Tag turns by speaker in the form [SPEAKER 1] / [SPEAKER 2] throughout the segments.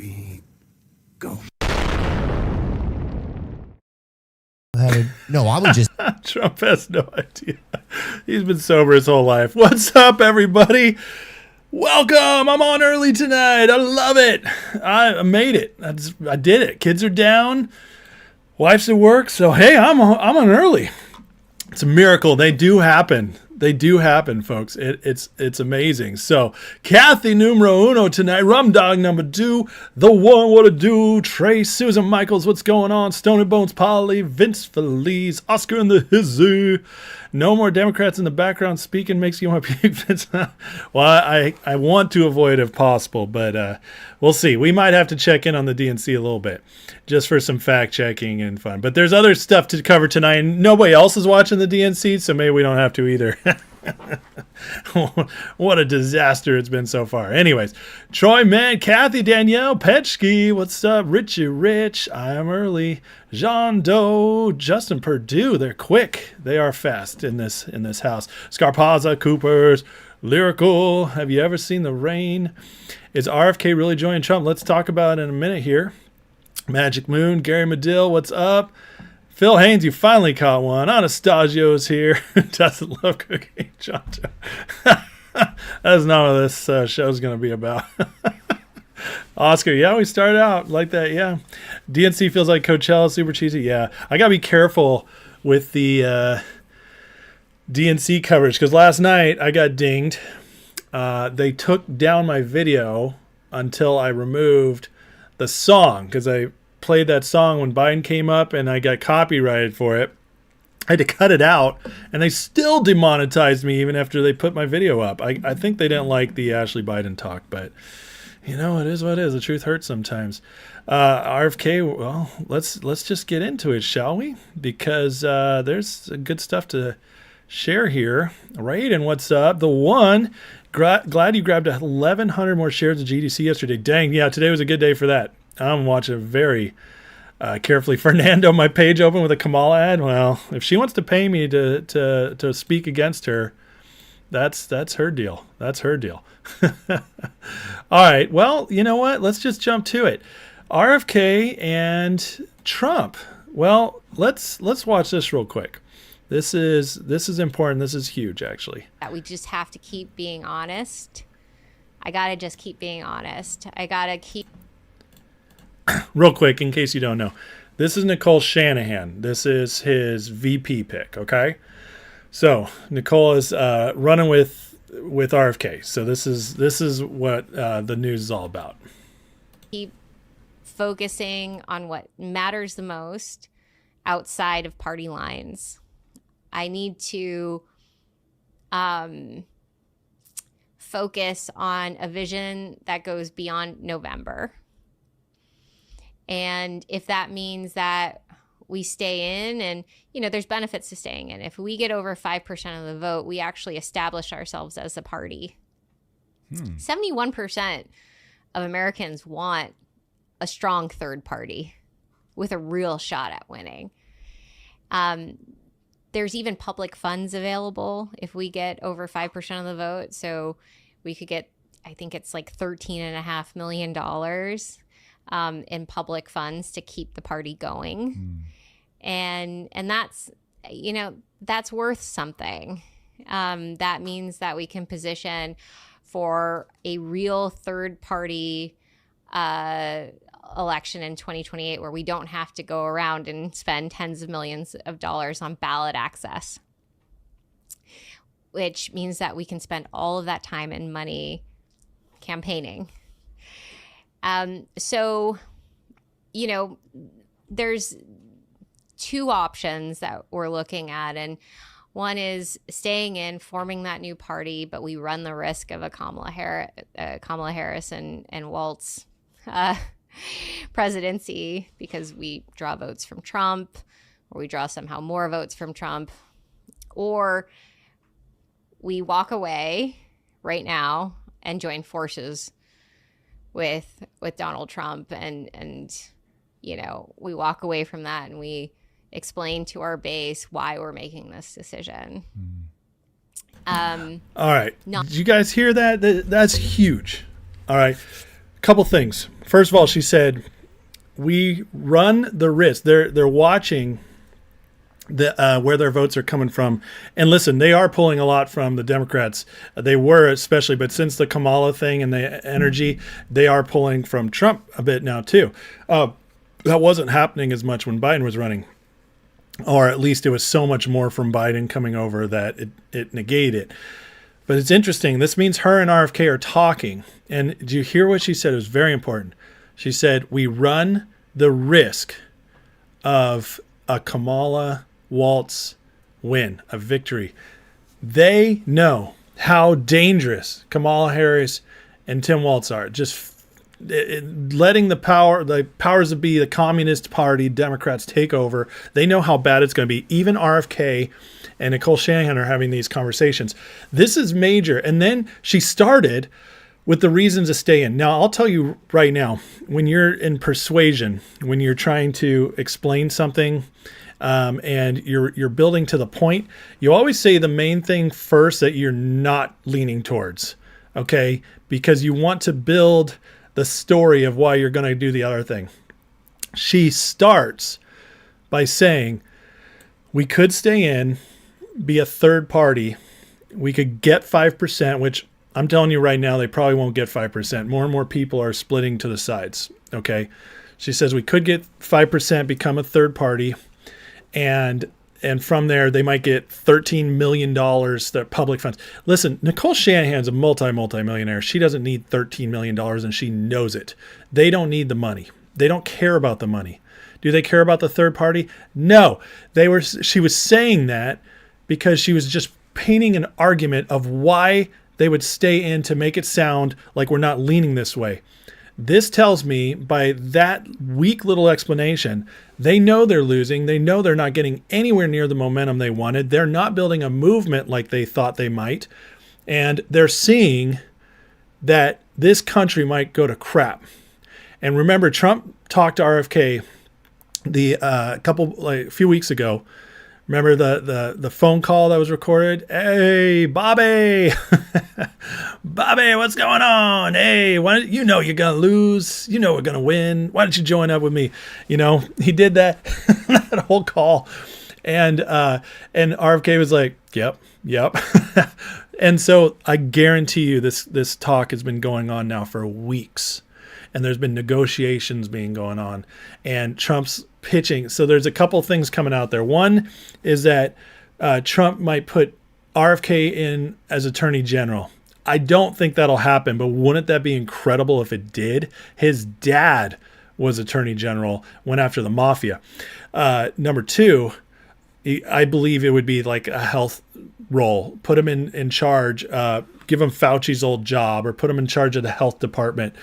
[SPEAKER 1] we go.
[SPEAKER 2] No, I would just.
[SPEAKER 3] Trump has no idea. He's been sober his whole life. What's up, everybody? Welcome. I'm on early tonight. I love it. I made it. I did it. Kids are down. Wife's at work. So, hey, I'm on early. It's a miracle. They do happen. They do happen, folks. It's amazing. So, Kathy numero uno tonight. Rum Dog number 2. The one, what to do. Trey, Susan Michaels, what's going on? Stony Bones Polly, Vince Feliz, Oscar in the Hizzy. No more Democrats in the background speaking makes you want to puke. Well, I want to avoid if possible, but we'll see. We might have to check in on the DNC a little bit just for some fact checking and fun. But there's other stuff to cover tonight, and nobody else is watching the DNC, so maybe we don't have to either. What a disaster it's been so far. Anyways, Troy, man, Kathy, Danielle, Petchke, what's up? Richie Rich, I'm early. Jean Doe, Justin Perdue, they're quick. They are fast in this house. Scarpazza, Coopers, Lyrical, have you ever seen the rain? Is RFK really joining Trump? Let's talk about it in a minute here. Magic Moon, Gary Medill, what's up? Phil Haynes, you finally caught one. Anastasio's here. Doesn't love cooking. John Doe. That's not what this show's going to be about. Oscar, yeah, we started out like that, yeah. DNC feels like Coachella, super cheesy, yeah. I got to be careful with the DNC coverage because last night I got dinged. They took down my video until I removed the song because I played that song when Biden came up and I got copyrighted for it. I had to cut it out and they still demonetized me even after they put my video up. I think they didn't like the Ashley Biden talk, but you know, it is what it is. The truth hurts sometimes. RFK, well, let's just get into it, shall we? Because there's good stuff to share here. Right, and what's up? The one, glad you grabbed 1,100 more shares of GDC yesterday. Dang, yeah, today was a good day for that. I'm watching very carefully. Fernando, my page open with a Kamala ad. Well, if she wants to pay me to speak against her, that's her deal. That's her deal. All right. Well, you know what? Let's just jump to it. RFK and Trump. Well, let's watch this real quick. This is important. This is huge, actually.
[SPEAKER 4] We just have to keep being honest. I gotta just keep being honest. I gotta keep.
[SPEAKER 3] Real quick, in case you don't know, this is Nicole Shanahan. This is his VP pick, okay? So Nicole is running with RFK. So this is what the news is all about.
[SPEAKER 4] Keep focusing on what matters the most outside of party lines. I need to focus on a vision that goes beyond November. And if that means that we stay in and, you know, there's benefits to staying in. If we get over 5% of the vote, we actually establish ourselves as a party. 71% of Americans want a strong third party with a real shot at winning. There's even public funds available if we get over 5% of the vote. So we could get, I think it's like $13.5 million in public funds to keep the party going. And that's, you know, that's worth something. That means that we can position for a real third party election in 2028 where we don't have to go around and spend tens of millions of dollars on ballot access, which means that we can spend all of that time and money campaigning. So, you know, there's two options that we're looking at. And one is staying in, forming that new party, but we run the risk of a Kamala Harris and Waltz presidency because we draw votes from Trump, or we draw somehow more votes from Trump, or we walk away right now and join forces with Donald Trump and you know, we walk away from that and we explain to our base why we're making this decision.
[SPEAKER 3] All right. Did you guys hear that? That's huge. All right. couple things. First of all, she said, we run the risk. They're watching where their votes are coming from. And listen, they are pulling a lot from the Democrats. They were especially, but since the Kamala thing and the energy, they are pulling from Trump a bit now too. That wasn't happening as much when Biden was running. Or at least it was so much more from Biden coming over that it negated it. But it's interesting. This means her and RFK are talking. And do you hear what she said? It was very important. She said, we run the risk of a Kamala Waltz win, a victory. They know how dangerous Kamala Harris and Tim Walz are. Just letting the powers that be, the Communist Party, Democrats take over. They know how bad it's going to be. Even RFK and Nicole Shanahan are having these conversations. This is major. And then she started with the reasons to stay in. Now, I'll tell you right now, when you're in persuasion, when you're trying to explain something and you're building to the point, you always say the main thing first that you're not leaning towards, okay? Because you want to build the story of why you're going to do the other thing. She starts by saying, we could stay in, be a third party. We could get 5%, which I'm telling you right now, they probably won't get 5%. More and more people are splitting to the sides. Okay. She says we could get 5%, become a third party. And from there, they might get $13 million, that public funds. Listen, Nicole Shanahan's a multi-millionaire. She doesn't need $13 million and she knows it. They don't need the money. They don't care about the money. Do they care about the third party? No. She was saying that because she was just painting an argument of why they would stay in to make it sound like we're not leaning this way. This tells me by that weak little explanation, they know they're losing. They know they're not getting anywhere near the momentum they wanted. They're not building a movement like they thought they might. And they're seeing that this country might go to crap. And remember, Trump talked to RFK a few weeks ago. Remember the phone call that was recorded? Hey, Bobby, Bobby, what's going on? Hey, you're going to lose. You know we're going to win. Why don't you join up with me? He did that, that whole call. And RFK was like, yep. And so I guarantee you this talk has been going on now for weeks. And there's been negotiations being going on. And Trump's pitching. So there's a couple things coming out there. One is that Trump might put RFK in as Attorney General. I don't think that'll happen, but wouldn't that be incredible if it did? His dad was Attorney General, went after the mafia. Number two, I believe it would be like a health role. Put him in charge, give him Fauci's old job, or put him in charge of the health department.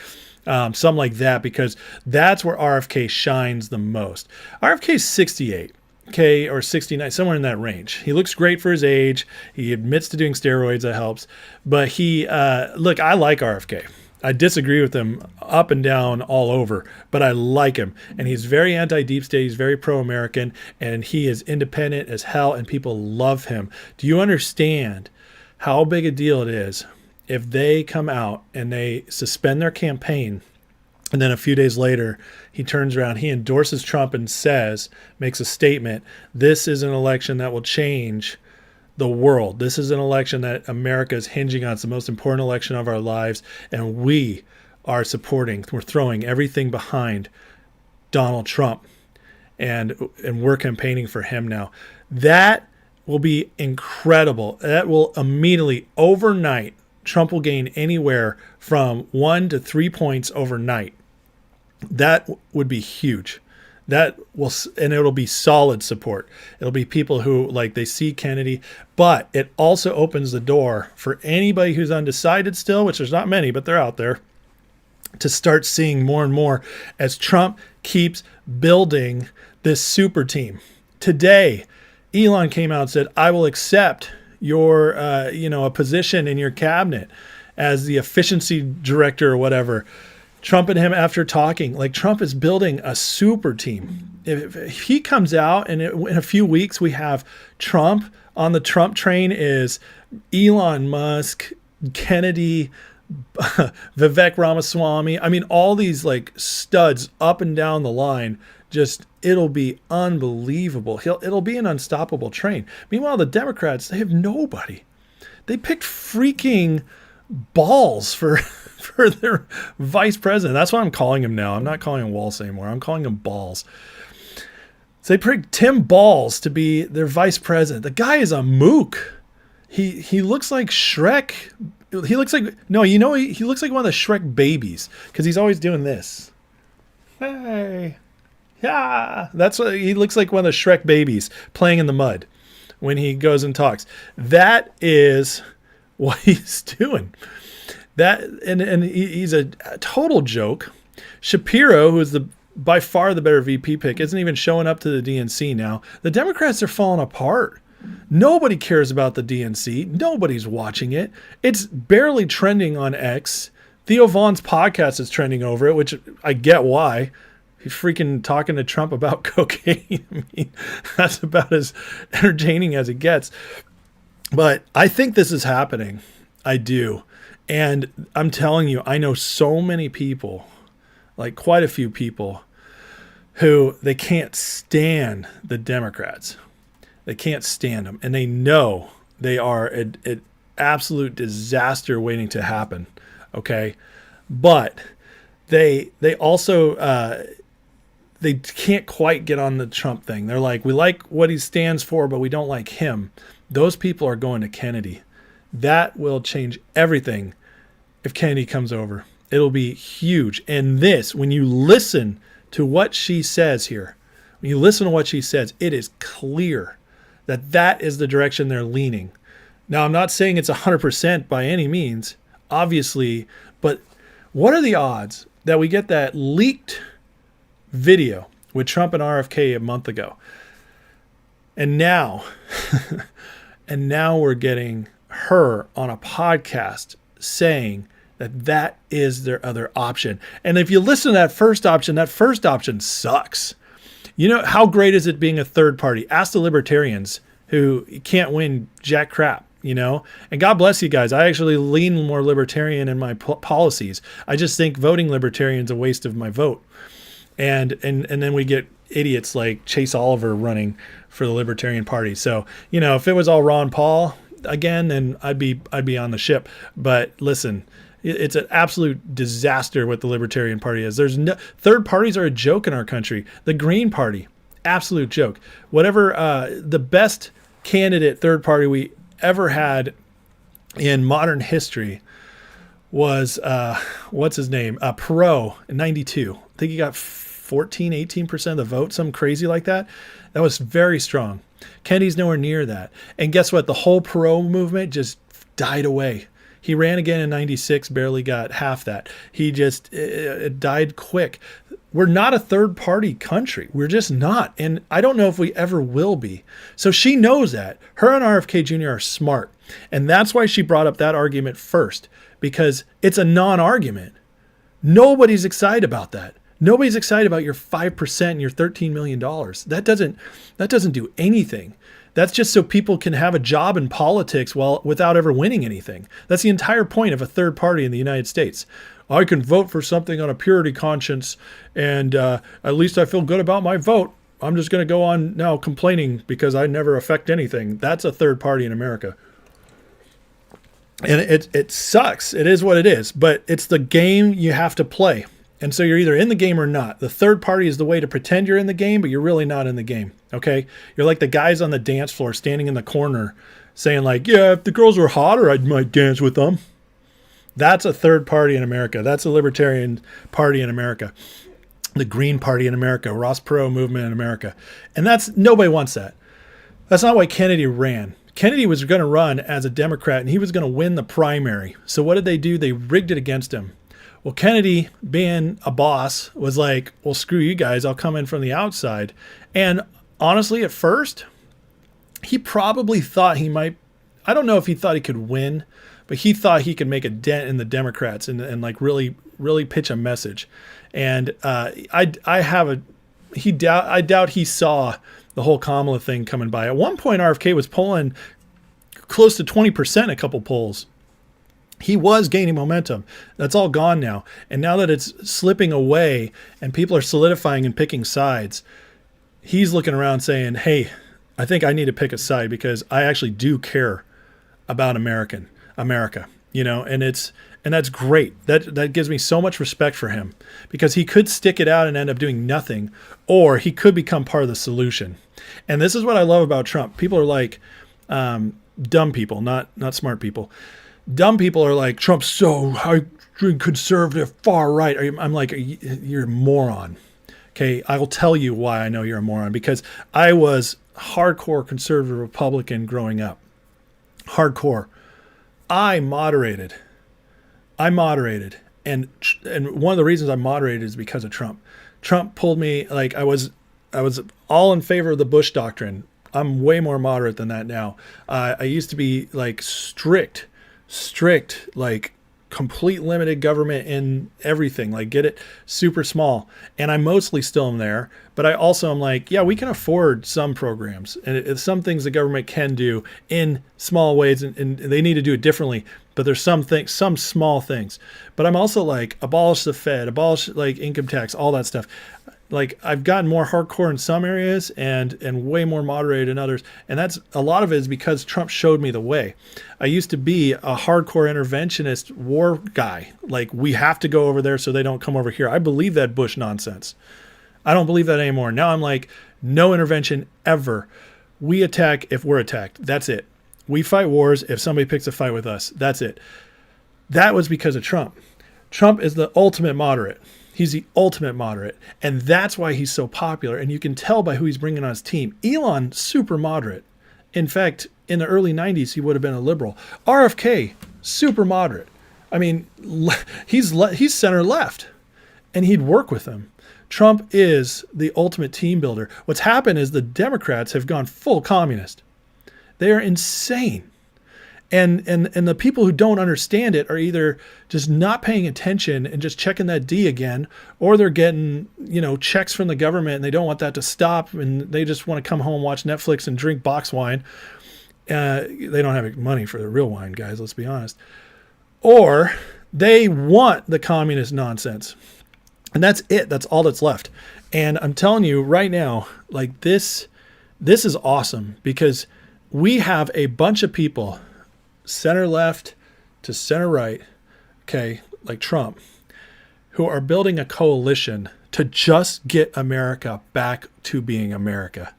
[SPEAKER 3] Something like that, because that's where RFK shines the most. RFK's 68, okay, or 69, somewhere in that range. He looks great for his age. He admits to doing steroids, that helps. But look, I like RFK. I disagree with him up and down all over, but I like him. And he's very anti-deep state. He's very pro-American, and he is independent as hell, and people love him. Do you understand how big a deal it is if they come out and they suspend their campaign, and then a few days later, he turns around, he endorses Trump and makes a statement, this is an election that will change the world. This is an election that America is hinging on. It's the most important election of our lives, and we are we're throwing everything behind Donald Trump, and we're campaigning for him now. That will be incredible. That will immediately, overnight, Trump will gain anywhere from 1 to 3 points overnight. That would be huge. And it'll be solid support. It'll be people who they see Kennedy, but it also opens the door for anybody who's undecided still, which there's not many, but they're out there, to start seeing more and more as Trump keeps building this super team. Today, Elon came out and said, I will accept your, a position in your cabinet as the efficiency director or whatever. Trump and him, after talking, Trump is building a super team. If he comes out and in a few weeks we have Trump on the Trump train is Elon Musk, Kennedy, Vivek Ramaswamy. I mean, all these like studs up and down the line. Just, it'll be unbelievable. It'll be an unstoppable train. Meanwhile, the Democrats, they have nobody. They picked freaking balls for for their vice president. That's what I'm calling him now. I'm not calling him Walsh anymore. I'm calling him balls. So they picked Tim Balls to be their vice president. The guy is a mook. He looks like Shrek. He looks like, no, you know, he looks like one of the Shrek babies because he's always doing this. Hey. Yeah, that's what he looks like, one of the Shrek babies playing in the mud when he goes and talks. That is what he's doing. That and he's a total joke. Shapiro, who is by far the better VP pick, isn't even showing up to the DNC now. The Democrats are falling apart. Nobody cares about the DNC. Nobody's watching it. It's barely trending on X. Theo Vaughn's podcast is trending over it, which I get why. He's freaking talking to Trump about cocaine. I mean, that's about as entertaining as it gets. But I think this is happening. I do. And I'm telling you, I know so many people, like quite a few people, who they can't stand the Democrats. They can't stand them. And they know they are an absolute disaster waiting to happen. Okay? But they also... they can't quite get on the Trump thing. They're like, we like what he stands for, but we don't like him. Those people are going to Kennedy. That will change everything if Kennedy comes over. It'll be huge. And this, when you listen to what she says here, when you listen to what she says, it is clear that that is the direction they're leaning. Now, I'm not saying it's 100% by any means, obviously, but what are the odds that we get that leaked video with Trump and RFK a month ago, and now we're getting her on a podcast saying that is their other option. And if you listen to that first option sucks. You know, how great is it being a third party? Ask the libertarians who can't win jack crap, you know? And God bless you guys. I actually lean more libertarian in my policies. I just think voting libertarian is a waste of my vote. And then we get idiots like Chase Oliver running for the Libertarian Party. So, you know, if it was all Ron Paul again, then I'd be on the ship. But listen, it's an absolute disaster what the Libertarian Party is. There's no third parties are a joke in our country. The Green Party, absolute joke. Whatever the best candidate third party we ever had in modern history was what's his name? Perot in 92. I think he got 18% of the vote, something crazy like that. That was very strong. Kennedy's nowhere near that. And guess what? The whole Perot movement just died away. He ran again in 96, barely got half that. It died quick. We're not a third party country. We're just not. And I don't know if we ever will be. So she knows that. Her and RFK Jr. are smart. And that's why she brought up that argument first, because it's a non-argument. Nobody's excited about that. Nobody's excited about your 5% and your $13 million. That doesn't do anything. That's just so people can have a job in politics without ever winning anything. That's the entire point of a third party in the United States. I can vote for something on a purity conscience, and at least I feel good about my vote. I'm just going to go on now complaining because I never affect anything. That's a third party in America. And it sucks. It is what it is. But it's the game you have to play. And so you're either in the game or not. The third party is the way to pretend you're in the game, but you're really not in the game. Okay? You're like the guys on the dance floor standing in the corner saying like, yeah, if the girls were hotter, I might dance with them. That's a third party in America. That's a libertarian party in America. The Green Party in America. Ross Perot movement in America. And nobody wants that. That's not why Kennedy ran. Kennedy was going to run as a Democrat and he was going to win the primary. So what did they do? They rigged it against him. Well, Kennedy, being a boss, was like, well, screw you guys. I'll come in from the outside. And honestly, at first, he probably thought he might. I don't know if he thought he could win, but he thought he could make a dent in the Democrats and like really, really pitch a message. And I doubt he saw the whole Kamala thing coming by. At one point, RFK was polling close to 20% a couple polls. He was gaining momentum. That's all gone now. And now that it's slipping away and people are solidifying and picking sides, he's looking around saying, hey, I think I need to pick a side because I actually do care about America, and that's great. That gives me so much respect for him because he could stick it out and end up doing nothing, or he could become part of the solution. And this is what I love about Trump. People are like, dumb people, not smart people. Dumb people are like, Trump's so conservative, far right. I'm like, you're a moron. Okay, I will tell you why I know you're a moron. Because I was hardcore conservative Republican growing up. Hardcore. I moderated. And one of the reasons I moderated is because of Trump. Trump pulled me, like I was all in favor of the Bush doctrine. I'm way more moderate than that now. I used to be like strict, like complete limited government in everything, like get it super small. And I mostly still am there, but I also am like, yeah, we can afford some programs and some things the government can do in small ways and they need to do it differently. But there's some small things. But I'm also like, abolish the Fed, abolish like income tax, all that stuff. Like I've gotten more hardcore in some areas and way more moderated in others. And that's a lot of it is because Trump showed me the way. I used to be a hardcore interventionist war guy. Like we have to go over there so they don't come over here. I believe that Bush nonsense. I don't believe that anymore. Now I'm like, no intervention ever. We attack if we're attacked. That's it. We fight wars if somebody picks a fight with us. That's it. That was because of Trump. Trump is the ultimate moderate. He's the ultimate moderate. And that's why he's so popular. And you can tell by who he's bringing on his team. Elon, super moderate. In fact, in the early 90s, he would have been a liberal. RFK, super moderate. I mean, he's center left. And he'd work with them. Trump is the ultimate team builder. What's happened is the Democrats have gone full communist. They are insane. And the people who don't understand it are either just not paying attention and just checking that D again, or they're getting, checks from the government and they don't want that to stop and they just want to come home, watch Netflix and drink box wine. They don't have money for the real wine, guys, let's be honest. Or they want the communist nonsense. And that's it. That's all that's left. And I'm telling you right now, like this is awesome because we have a bunch of people center left to center right, okay, like Trump, who are building a coalition to just get America back to being America.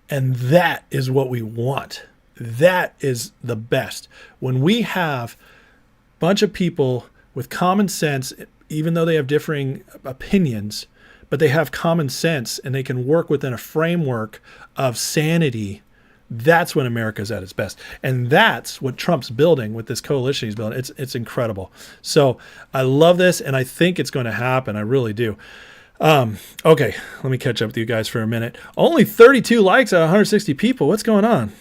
[SPEAKER 3] And that is what we want. That is the best. When we have a bunch of people with common sense, even though they have differing opinions, but they have common sense and they can work within a framework of sanity, that's when America's at its best. And that's what Trump's building with this coalition he's building. It's incredible. So I love this, and I think it's going to happen. I really do. Okay, let me catch up with you guys for a minute. Only 32 likes out of 160 people. What's going on?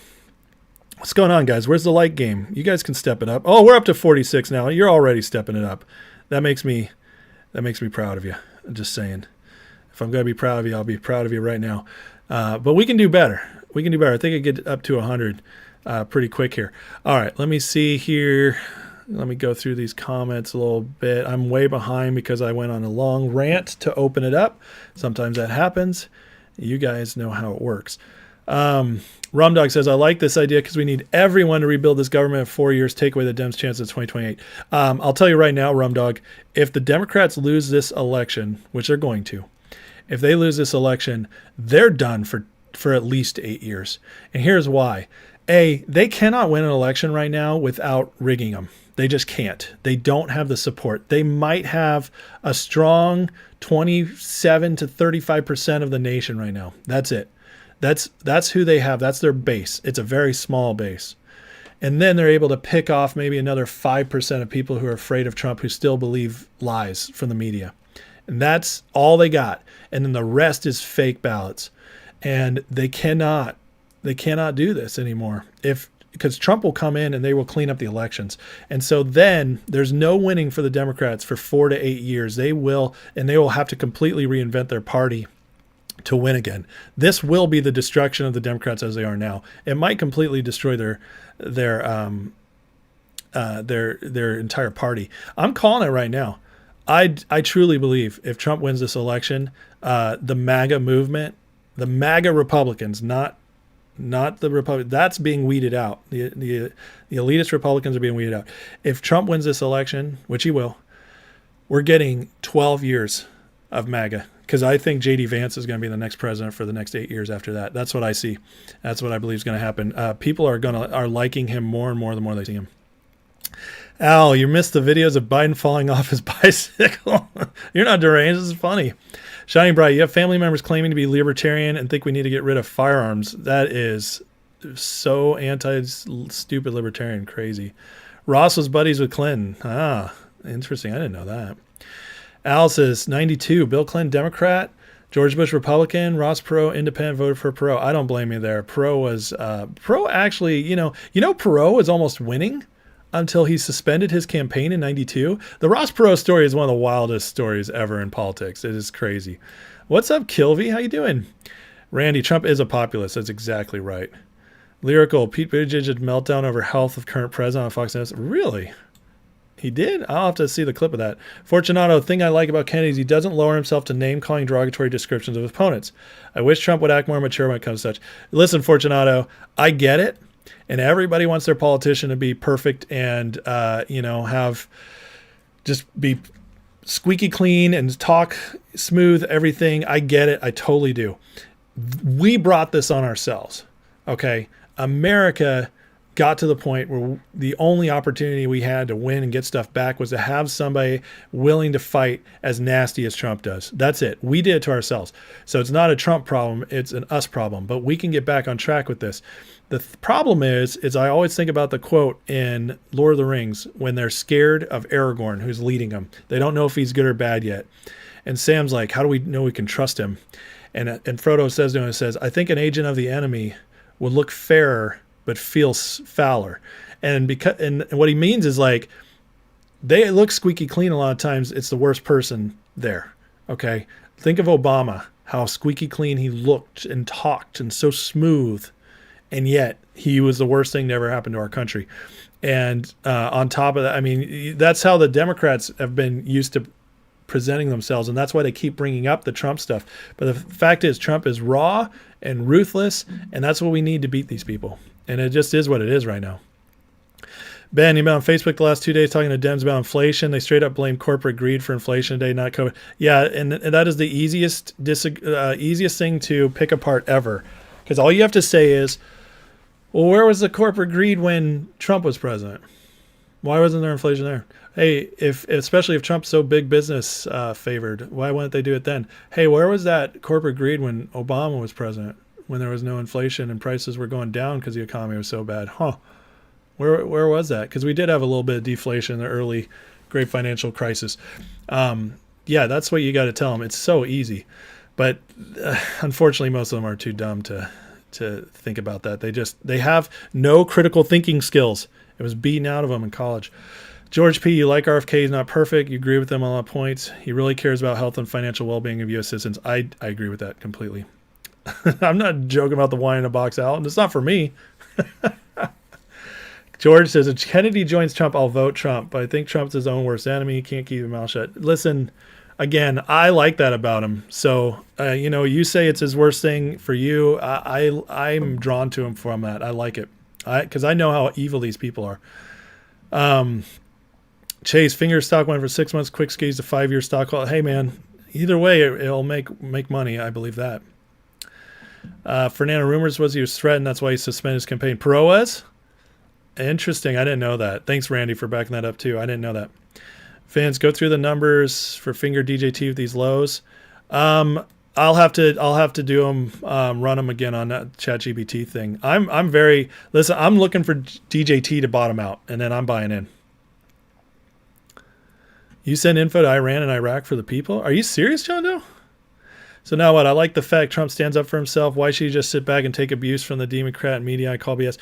[SPEAKER 3] What's going on, guys? Where's the like game? You guys can step it up. Oh, we're up to 46 now. You're already stepping it up. That makes me proud of you. I'm just saying. If I'm going to be proud of you, I'll be proud of you right now. But we can do better. I think I get up to 100 pretty quick here. All right, let me see here. Let me go through these comments a little bit. I'm way behind because I went on a long rant to open it up. Sometimes that happens. You guys know how it works. Rumdog says, I like this idea because we need everyone to rebuild this government in 4 years, take away the Dems' chance in 2028. I'll tell you right now, Rumdog, if the Democrats lose this election, which they're going to, if they lose this election, they're done for at least 8 years. And here's why. They cannot win an election right now without rigging them. They just can't. They don't have the support. They might have a strong 27 to 35% of the nation right now. That's it. That's who they have. That's their base. It's a very small base. And then they're able to pick off maybe another 5% of people who are afraid of Trump, who still believe lies from the media. And that's all they got. And then the rest is fake ballots. And they cannot do this anymore because Trump will come in and they will clean up the elections. And so then there's no winning for the Democrats for 4 to 8 years. They will have to completely reinvent their party to win again. This will be the destruction of the Democrats as they are now. It might completely destroy their their entire party. I'm calling it right now. I truly believe if Trump wins this election, the MAGA movement, the MAGA Republicans, not the Republic, that's being weeded out. The elitist Republicans are being weeded out. If Trump wins this election, which he will, we're getting 12 years of MAGA, because I think J.D. Vance is going to be the next president for the next 8 years after that. That's what I see. That's what I believe is going to happen. People are liking him more and more the more they see him. Al, you missed the videos of Biden falling off his bicycle. You're not deranged. This is funny. Shining Bright, you have family members claiming to be libertarian and think we need to get rid of firearms. That is so anti-stupid libertarian crazy. Ross was buddies with Clinton. Ah, interesting. I didn't know that. Al says, 92, Bill Clinton, Democrat. George Bush, Republican. Ross Perot, Independent, voted for Perot. I don't blame you there. Perot actually, Perot was almost winning until he suspended his campaign in 92. The Ross Perot story is one of the wildest stories ever in politics. It is crazy. What's up, Kilvey? How you doing? Randy, Trump is a populist. That's exactly right. Lyrical, Pete Buttigieg had meltdown over health of current president on Fox News. Really? He did? I'll have to see the clip of that. Fortunato, thing I like about Kennedy is he doesn't lower himself to name-calling derogatory descriptions of opponents. I wish Trump would act more mature when it comes to such. Listen, Fortunato, I get it. And everybody wants their politician to be perfect and, just be squeaky clean and talk smooth, everything. I get it. I totally do. We brought this on ourselves. Okay. America got to the point where the only opportunity we had to win and get stuff back was to have somebody willing to fight as nasty as Trump does. That's it. We did it to ourselves. So it's not a Trump problem. It's an us problem, but we can get back on track with this. The problem is I always think about the quote in Lord of the Rings when they're scared of Aragorn, who's leading them. They don't know if he's good or bad yet. And Sam's like, how do we know we can trust him? And Frodo says to him, I think an agent of the enemy would look fairer but feels fouler. And what he means is like, they look squeaky clean a lot of times. It's the worst person there. Okay. Think of Obama, how squeaky clean he looked and talked and so smooth. And yet he was the worst thing to ever happen to our country. And on top of that, I mean, that's how the Democrats have been used to presenting themselves. And that's why they keep bringing up the Trump stuff. But the fact is, Trump is raw and ruthless. And that's what we need to beat these people. And it just is what it is right now. Ben, you've been on Facebook the last 2 days talking to Dems about inflation. They straight up blame corporate greed for inflation today, not COVID. Yeah, and that is the easiest thing to pick apart ever. Because all you have to say is, well, where was the corporate greed when Trump was president? Why wasn't there inflation there? Hey, especially if Trump's so big business favored, why wouldn't they do it then? Hey, where was that corporate greed when Obama was president? When there was no inflation and prices were going down because the economy was so bad? Where was that? Because we did have a little bit of deflation in the early great financial crisis. Yeah, that's what you got to tell them. It's so easy. But unfortunately, most of them are too dumb to think about that. They have no critical thinking skills. It was beaten out of them in college. George P., you like RFK. He's not perfect. You agree with him on a lot of points. He really cares about health and financial well-being of U.S. citizens. I agree with that completely. I'm not joking about the wine in a box out, and it's not for me. George says, if Kennedy joins Trump, I'll vote Trump. But I think Trump's his own worst enemy. He can't keep his mouth shut. Listen, again, I like that about him. So, you say it's his worst thing for you. I'm drawn to him from that. I like it. Because I know how evil these people are. Chase, finger stock went for 6 months, quick skis to 5-year stock. Hey, man, either way, it'll make money. I believe that. Fernando, rumors was he was threatened. That's why he suspended his campaign. Perot was? Interesting. I didn't know that. Thanks, Randy, for backing that up, too. I didn't know that. Vance, go through the numbers for finger DJT with these lows. I'll have to do them, run them again on that ChatGPT thing. I'm looking for DJT to bottom out, and then I'm buying in. You send info to Iran and Iraq for the people? Are you serious, John Doe? So now what? I like the fact Trump stands up for himself. Why should he just sit back and take abuse from the Democrat media? I call BS.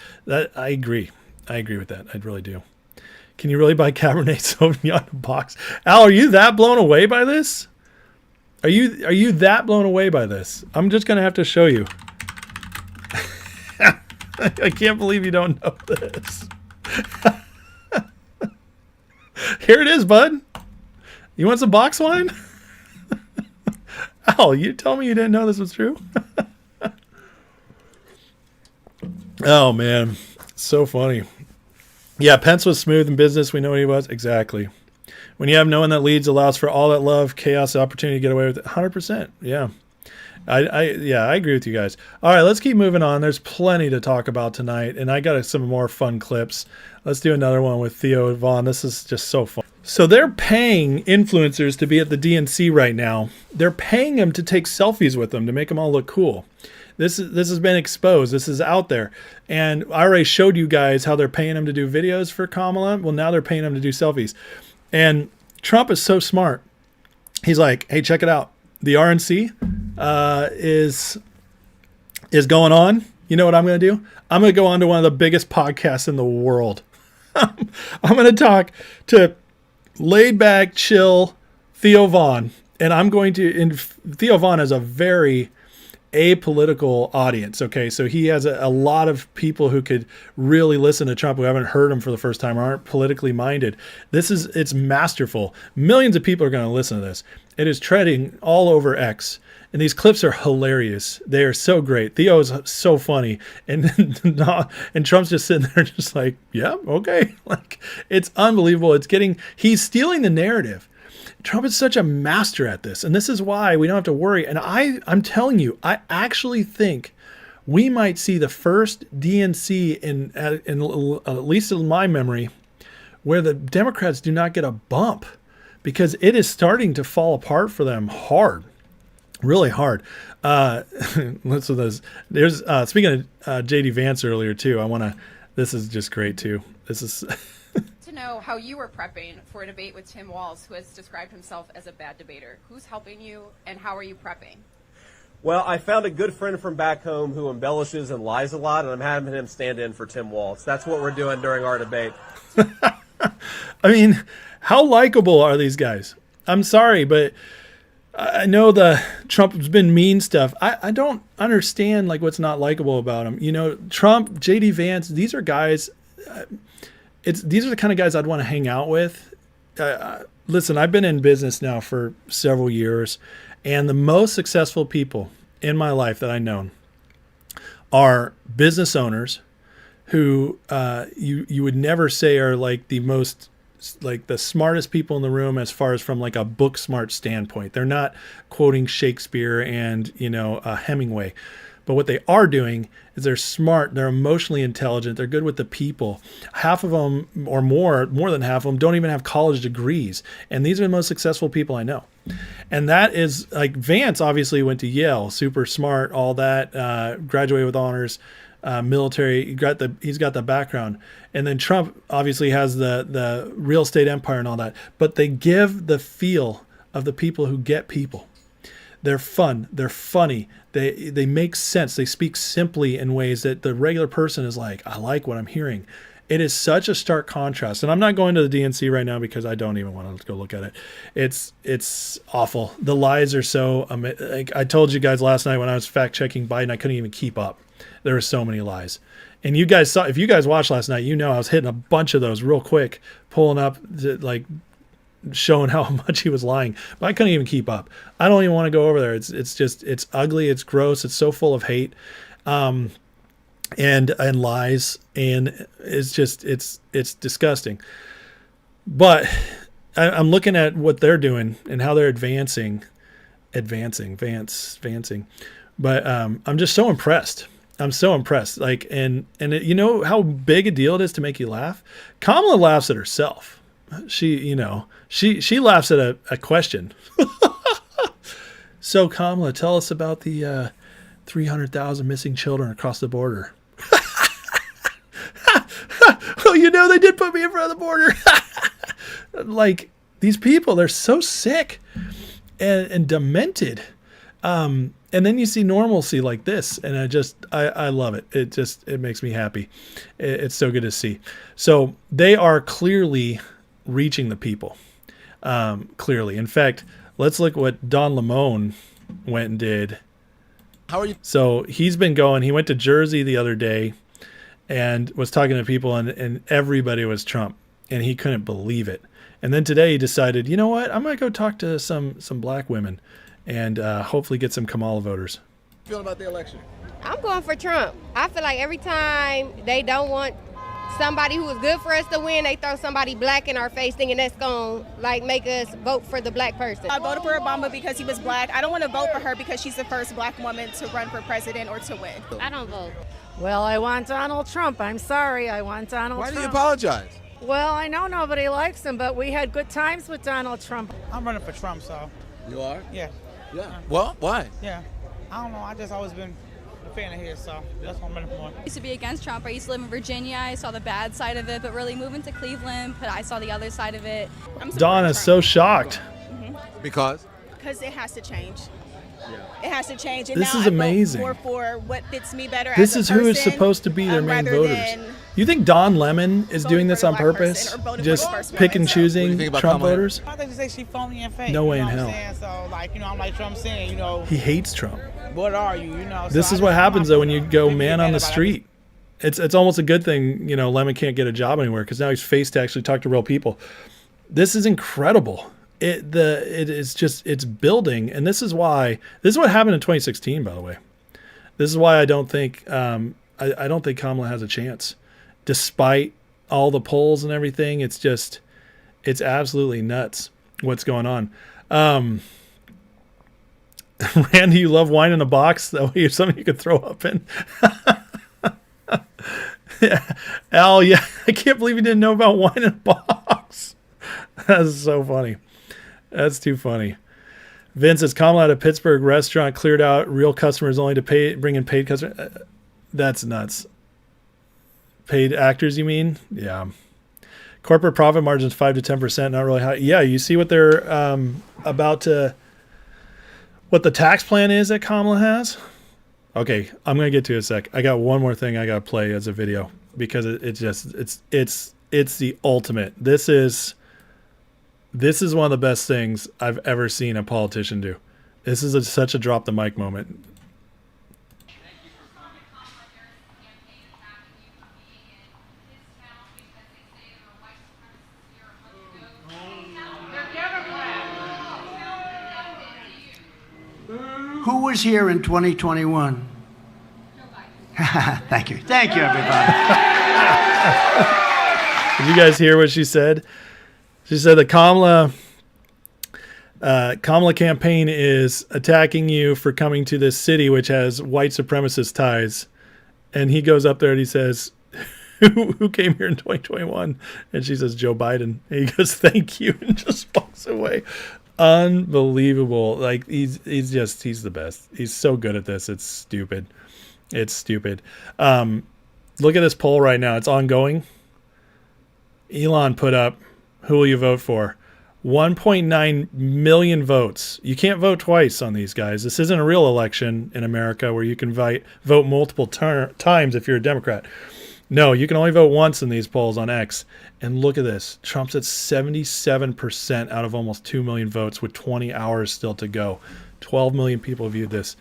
[SPEAKER 3] I agree. I agree with that. I really do. Can you really buy Cabernet Sauvignon in a box? Al, are you that blown away by this? Are you that blown away by this? I'm just going to have to show you. I can't believe you don't know this. Here it is, bud. You want some box wine? Al, you told me you didn't know this was true? Oh, man. So funny. Yeah, Pence was smooth in business. We know what he was. Exactly. When you have no one that leads, allows for all that love, chaos, opportunity to get away with it. 100%. Yeah. I agree with you guys. All right, let's keep moving on. There's plenty to talk about tonight, and I got some more fun clips. Let's do another one with Theo and Vaughn. This is just so fun. So they're paying influencers to be at the DNC right now. They're paying them to take selfies with them to make them all look cool. This has been exposed. This is out there. And I already showed you guys how they're paying them to do videos for Kamala. Well, now they're paying them to do selfies. And Trump is so smart. He's like, hey, check it out. The RNC is going on. You know what I'm going to do? I'm going to go on to one of the biggest podcasts in the world. I'm going to talk to laid back, chill Theo Vaughn. And I'm going to, Theo Vaughn has a very apolitical audience. Okay. So he has a lot of people who could really listen to Trump who haven't heard him for the first time or aren't politically minded. It's masterful. Millions of people are going to listen to this. It is treading all over X. And these clips are hilarious. They are so great. Theo is so funny. And Trump's just sitting there just like, yeah, okay. Like, it's unbelievable. He's stealing the narrative. Trump is such a master at this. And this is why we don't have to worry. And I'm telling you, I actually think we might see the first DNC in at least in my memory, where the Democrats do not get a bump, because it is starting to fall apart for them hard. Really hard. Let's do this. There's speaking of JD Vance earlier too. This is just great too. This is
[SPEAKER 1] to know how you were prepping for a debate with Tim Walz, who has described himself as a bad debater. Who's helping you, and how are you prepping?
[SPEAKER 2] Well, I found a good friend from back home who embellishes and lies a lot, and I'm having him stand in for Tim Walz. That's what we're doing during our debate.
[SPEAKER 3] I mean, how likable are these guys? I'm sorry, but I know the Trump's been mean stuff. I don't understand like what's not likable about him. You know, Trump, JD Vance, these are guys. These are the kind of guys I'd want to hang out with. Listen, I've been in business now for several years, and the most successful people in my life that I know are business owners who you would never say are like the most, like the smartest people in the room as far as from like a book smart standpoint. They're not quoting Shakespeare and, Hemingway. But what they are doing is they're smart, they're emotionally intelligent, they're good with the people. Half of them or more than half of them don't even have college degrees. And these are the most successful people I know. And that is like Vance obviously went to Yale, super smart, all that, graduated with honors, military, he's got the background. And then Trump obviously has the real estate empire and all that. But they give the feel of the people who get people. They're fun. They're funny. They make sense. They speak simply in ways that the regular person is like, I like what I'm hearing. It is such a stark contrast. And I'm not going to the DNC right now because I don't even want to go look at it. It's awful. The lies are so, like I told you guys last night when I was fact checking Biden, I couldn't even keep up. There were so many lies. And you guys saw, if you guys watched last night, I was hitting a bunch of those real quick, pulling up like showing how much he was lying, but I couldn't even keep up. I don't even want to go over there. It's ugly. It's gross. It's so full of hate, and lies. And it's disgusting. But I'm looking at what they're doing and how they're advancing. But I'm just so impressed. I'm so impressed. Like, and you know how big a deal it is to make you laugh? Kamala laughs at herself. She laughs at a question. So Kamala, tell us about the 300,000 missing children across the border. Well, they did put me in front of the border. Like, these people, they're so sick and demented. And then you see normalcy like this, and I love it. It makes me happy. It's so good to see. So they are clearly reaching the people. Clearly. In fact, let's look what Don Lemon went and did.
[SPEAKER 5] How are you?
[SPEAKER 3] So he's been going. He went to Jersey the other day and was talking to people, and everybody was Trump, and he couldn't believe it. And then today he decided, you know what? I'm going to go talk to some black women and hopefully get some Kamala voters.
[SPEAKER 5] Feel about the election?
[SPEAKER 6] I'm going for Trump. I feel like every time they don't want somebody who is good for us to win, they throw somebody black in our face thinking that's going to like make us vote for the black person.
[SPEAKER 7] I voted for Obama because he was black. I don't want to vote for her because she's the first black woman to run for president or to win.
[SPEAKER 6] I don't vote.
[SPEAKER 8] Well, I want Donald Trump. I'm sorry. I want Donald Trump.
[SPEAKER 5] Why do you apologize?
[SPEAKER 8] Well, I know nobody likes him, but we had good times with Donald Trump.
[SPEAKER 9] I'm running for Trump, so.
[SPEAKER 5] You are?
[SPEAKER 9] Yeah.
[SPEAKER 5] Yeah. Well, why?
[SPEAKER 9] Yeah. I don't know. I just always been a fan of his, so that's what I'm running for.
[SPEAKER 10] I used to be against Trump. I used to live in Virginia. I saw the bad side of it, but really moving to Cleveland, but I saw the other side of it.
[SPEAKER 3] Donna's so shocked.
[SPEAKER 5] Because?
[SPEAKER 7] Because it has to change. It has to change. And
[SPEAKER 3] This
[SPEAKER 7] now
[SPEAKER 3] is
[SPEAKER 7] I vote
[SPEAKER 3] amazing.
[SPEAKER 7] more for what fits me better
[SPEAKER 3] This
[SPEAKER 7] as
[SPEAKER 3] is
[SPEAKER 7] a
[SPEAKER 3] who is
[SPEAKER 7] person,
[SPEAKER 3] supposed to be their main
[SPEAKER 7] rather
[SPEAKER 3] voters.
[SPEAKER 7] than
[SPEAKER 3] You think Don Lemon is
[SPEAKER 7] voting
[SPEAKER 3] doing
[SPEAKER 7] for
[SPEAKER 3] this
[SPEAKER 7] the
[SPEAKER 3] on
[SPEAKER 7] black
[SPEAKER 3] purpose?
[SPEAKER 7] person or voting for
[SPEAKER 3] Just
[SPEAKER 7] the first
[SPEAKER 3] pick
[SPEAKER 7] woman.
[SPEAKER 3] and
[SPEAKER 7] So-
[SPEAKER 5] What do you
[SPEAKER 3] choosing
[SPEAKER 5] think about
[SPEAKER 3] Trump
[SPEAKER 5] Kamala
[SPEAKER 3] voters?
[SPEAKER 9] I think they say she phony and fake.
[SPEAKER 3] No way
[SPEAKER 9] you
[SPEAKER 3] in
[SPEAKER 9] know
[SPEAKER 3] hell.
[SPEAKER 9] what I'm saying? So, like, I'm like Trump saying,
[SPEAKER 3] He hates Trump.
[SPEAKER 9] what are you, So
[SPEAKER 3] This
[SPEAKER 9] I
[SPEAKER 3] is what
[SPEAKER 9] just-
[SPEAKER 3] happens though when you go
[SPEAKER 9] Maybe
[SPEAKER 3] man
[SPEAKER 9] you're
[SPEAKER 3] on
[SPEAKER 9] mad
[SPEAKER 3] the
[SPEAKER 9] about it.
[SPEAKER 3] street. It's almost a good thing, Lemon can't get a job anywhere because now he's faced to actually talk to real people. This is incredible. It's building, and this is what happened in 2016, by the way. This is why I don't think I don't think Kamala has a chance, despite all the polls and everything. It's absolutely nuts what's going on. Randy, you love wine in a box? That way, it's something you could throw up in. Yeah. Al, yeah, I can't believe you didn't know about wine in a box. That's so funny. That's too funny. Vince says Kamala at a Pittsburgh restaurant cleared out real customers only to bring in paid customers. That's nuts. Paid actors, you mean? Yeah. Corporate profit margins 5 to 10%, not really high. Yeah, you see what they're what the tax plan is that Kamala has? Okay, I'm gonna get to it in a sec. I got one more thing I gotta play as a video because it's the ultimate. This is one of the best things I've ever seen a politician do. This is such a drop the mic moment.
[SPEAKER 11] Who was here in 2021? Thank you. Thank you, everybody.
[SPEAKER 3] Did you guys hear what she said? She said the Kamala campaign is attacking you for coming to this city, which has white supremacist ties. And he goes up there and he says, who came here in 2021? And she says, Joe Biden. And he goes, thank you, and just walks away. Unbelievable. Like he's the best. He's so good at this. It's stupid. Look at this poll right now. It's ongoing. Elon put up, who will you vote for? 1.9 million votes. You can't vote twice on these guys. This isn't a real election in America where you can vote multiple times if you're a Democrat. No, you can only vote once in these polls on X. And look at this. Trump's at 77% out of almost 2 million votes with 20 hours still to go. 12 million people viewed this.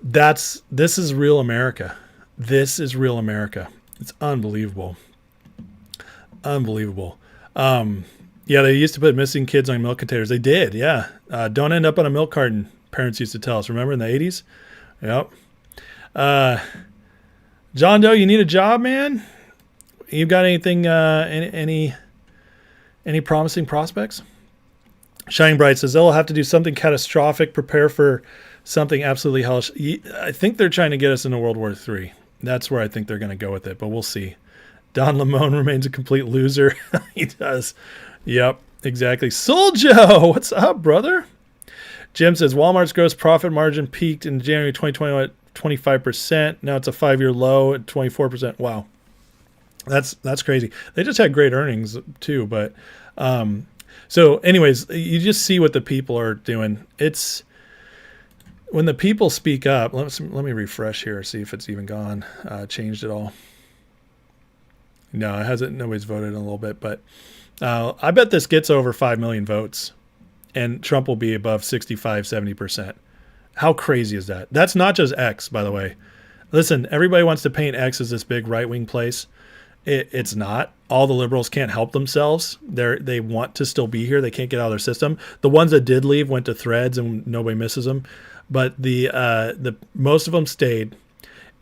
[SPEAKER 3] This is real America. This is real America. It's unbelievable. Unbelievable. Yeah, they used to put missing kids on milk containers. They did, yeah. Don't end up on a milk carton, parents used to tell us. Remember in the 80s? Yep. John Doe, you need a job, man? You got anything, any promising prospects? Shining Bright says they'll have to do something catastrophic, prepare for something absolutely hellish. I think they're trying to get us into World War III. That's where I think they're going to go with it, but we'll see. Don Lemon remains a complete loser. He does. Yep, exactly. Soul Joe, what's up, brother? Jim says Walmart's gross profit margin peaked in January 2021 at 25%. Now it's a 5-year low at 24%. Wow. That's crazy. They just had great earnings too, but so anyways, you just see what the people are doing. It's when the people speak up. Let me refresh here, see if it's even gone, changed at all. No, it hasn't. Nobody's voted in a little bit, but I bet this gets over 5 million votes and Trump will be above 65, 70%. How crazy is that? That's not just X, by the way. Listen, everybody wants to paint X as this big right-wing place. It's not. All the liberals can't help themselves. They want to still be here. They can't get out of their system. The ones that did leave went to Threads, and nobody misses them. But the most of them stayed.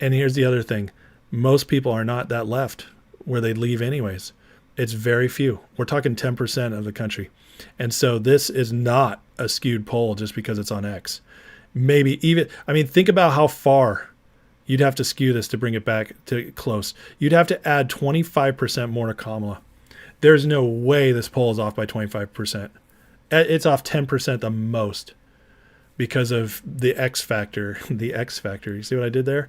[SPEAKER 3] And here's the other thing: most people are not that left where they leave anyways. It's very few. We're talking 10% of the country, and so this is not a skewed poll just because it's on X. Maybe even. I mean, think about how far you'd have to skew this to bring it back to close. You'd have to add 25% more to Kamala. There's no way this poll is off by 25%. It's off 10% the most because of the X factor. The X factor. You see what I did there?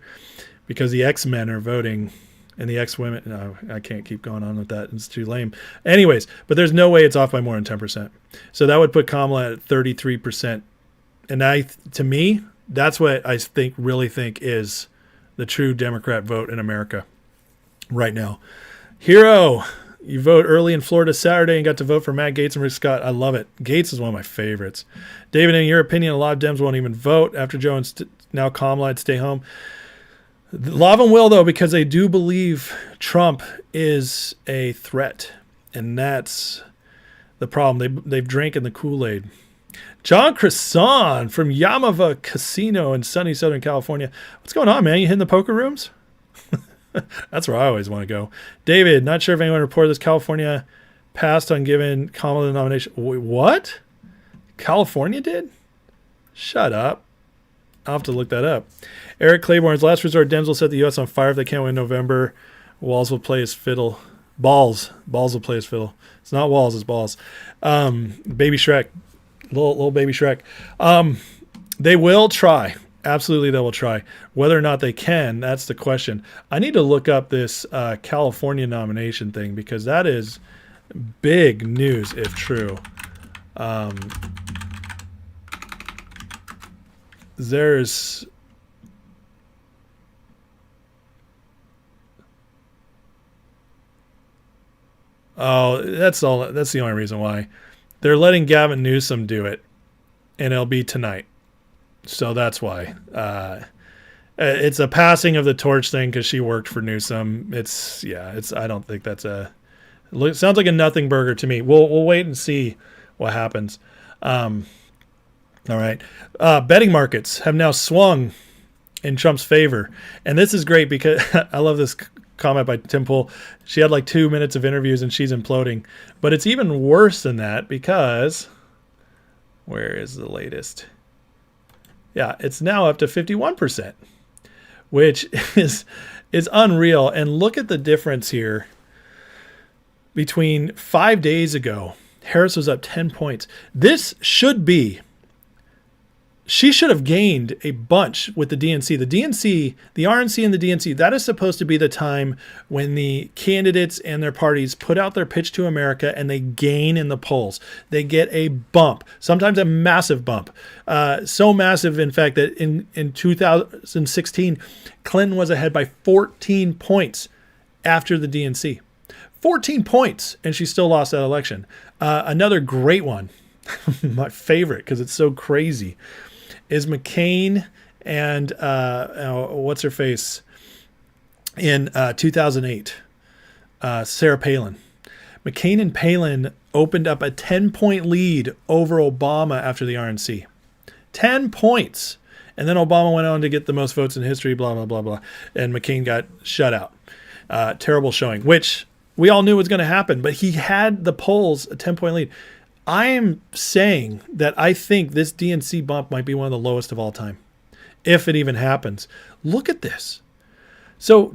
[SPEAKER 3] Because the X men are voting and the X women. No, I can't keep going on with that. It's too lame. Anyways, but there's no way it's off by more than 10%. So that would put Kamala at 33%. And to me, that's what I really think is the true Democrat vote in America right now. Hero, you vote early in Florida Saturday and got to vote for Matt Gaetz and Rick Scott. I love it. Gaetz is one of my favorites. David, in your opinion, a lot of Dems won't even vote after Joe and now Kamala. I'd stay home. A lot of them will, though, because they do believe Trump is a threat. And that's the problem. They've drank in the Kool-Aid. John Cresson from Yamava Casino in sunny Southern California. What's going on, man? You hitting the poker rooms? That's where I always want to go. David, not sure if anyone reported this. California passed on giving Kamala the nomination. Wait, what? California did? Shut up. I'll have to look that up. Eric Claiborne's last resort. Dems will set the U.S. on fire if they can't win in November. Walls will play his fiddle. Balls will play his fiddle. It's not walls, it's balls. Baby Shrek. Little baby Shrek. They will try. Absolutely, they will try. Whether or not they can, that's the question. I need to look up this California nomination thing because that is big news if true. There's... Oh, that's all. That's the only reason why. They're letting Gavin Newsom do it, and it'll be tonight. So that's why. It's a passing of the torch thing because she worked for Newsom. I don't think that's it sounds like a nothing burger to me. We'll wait and see what happens. All right. Betting markets have now swung in Trump's favor. And this is great because I love this comment by Tim Pool. She had like 2 minutes of interviews and she's imploding. But it's even worse than that because where is the latest? Yeah, it's now up to 51%, which is unreal. And look at the difference here. Between 5 days ago, Harris was up 10 points. She should have gained a bunch with the DNC. The RNC and the DNC, that is supposed to be the time when the candidates and their parties put out their pitch to America and they gain in the polls. They get a bump, sometimes a massive bump. So massive, in fact, that in 2016, Clinton was ahead by 14 points after the DNC. 14 points, and she still lost that election. Another great one, my favorite because it's so crazy, is McCain and what's her face in 2008, Sarah Palin. McCain and Palin opened up a 10-point lead over Obama after the RNC. 10 points. And then Obama went on to get the most votes in history, blah, blah, blah, blah. And McCain got shut out. Terrible showing, which we all knew was going to happen. But he had the polls a 10-point lead. I am saying that I think this DNC bump might be one of the lowest of all time, if it even happens. Look at this. So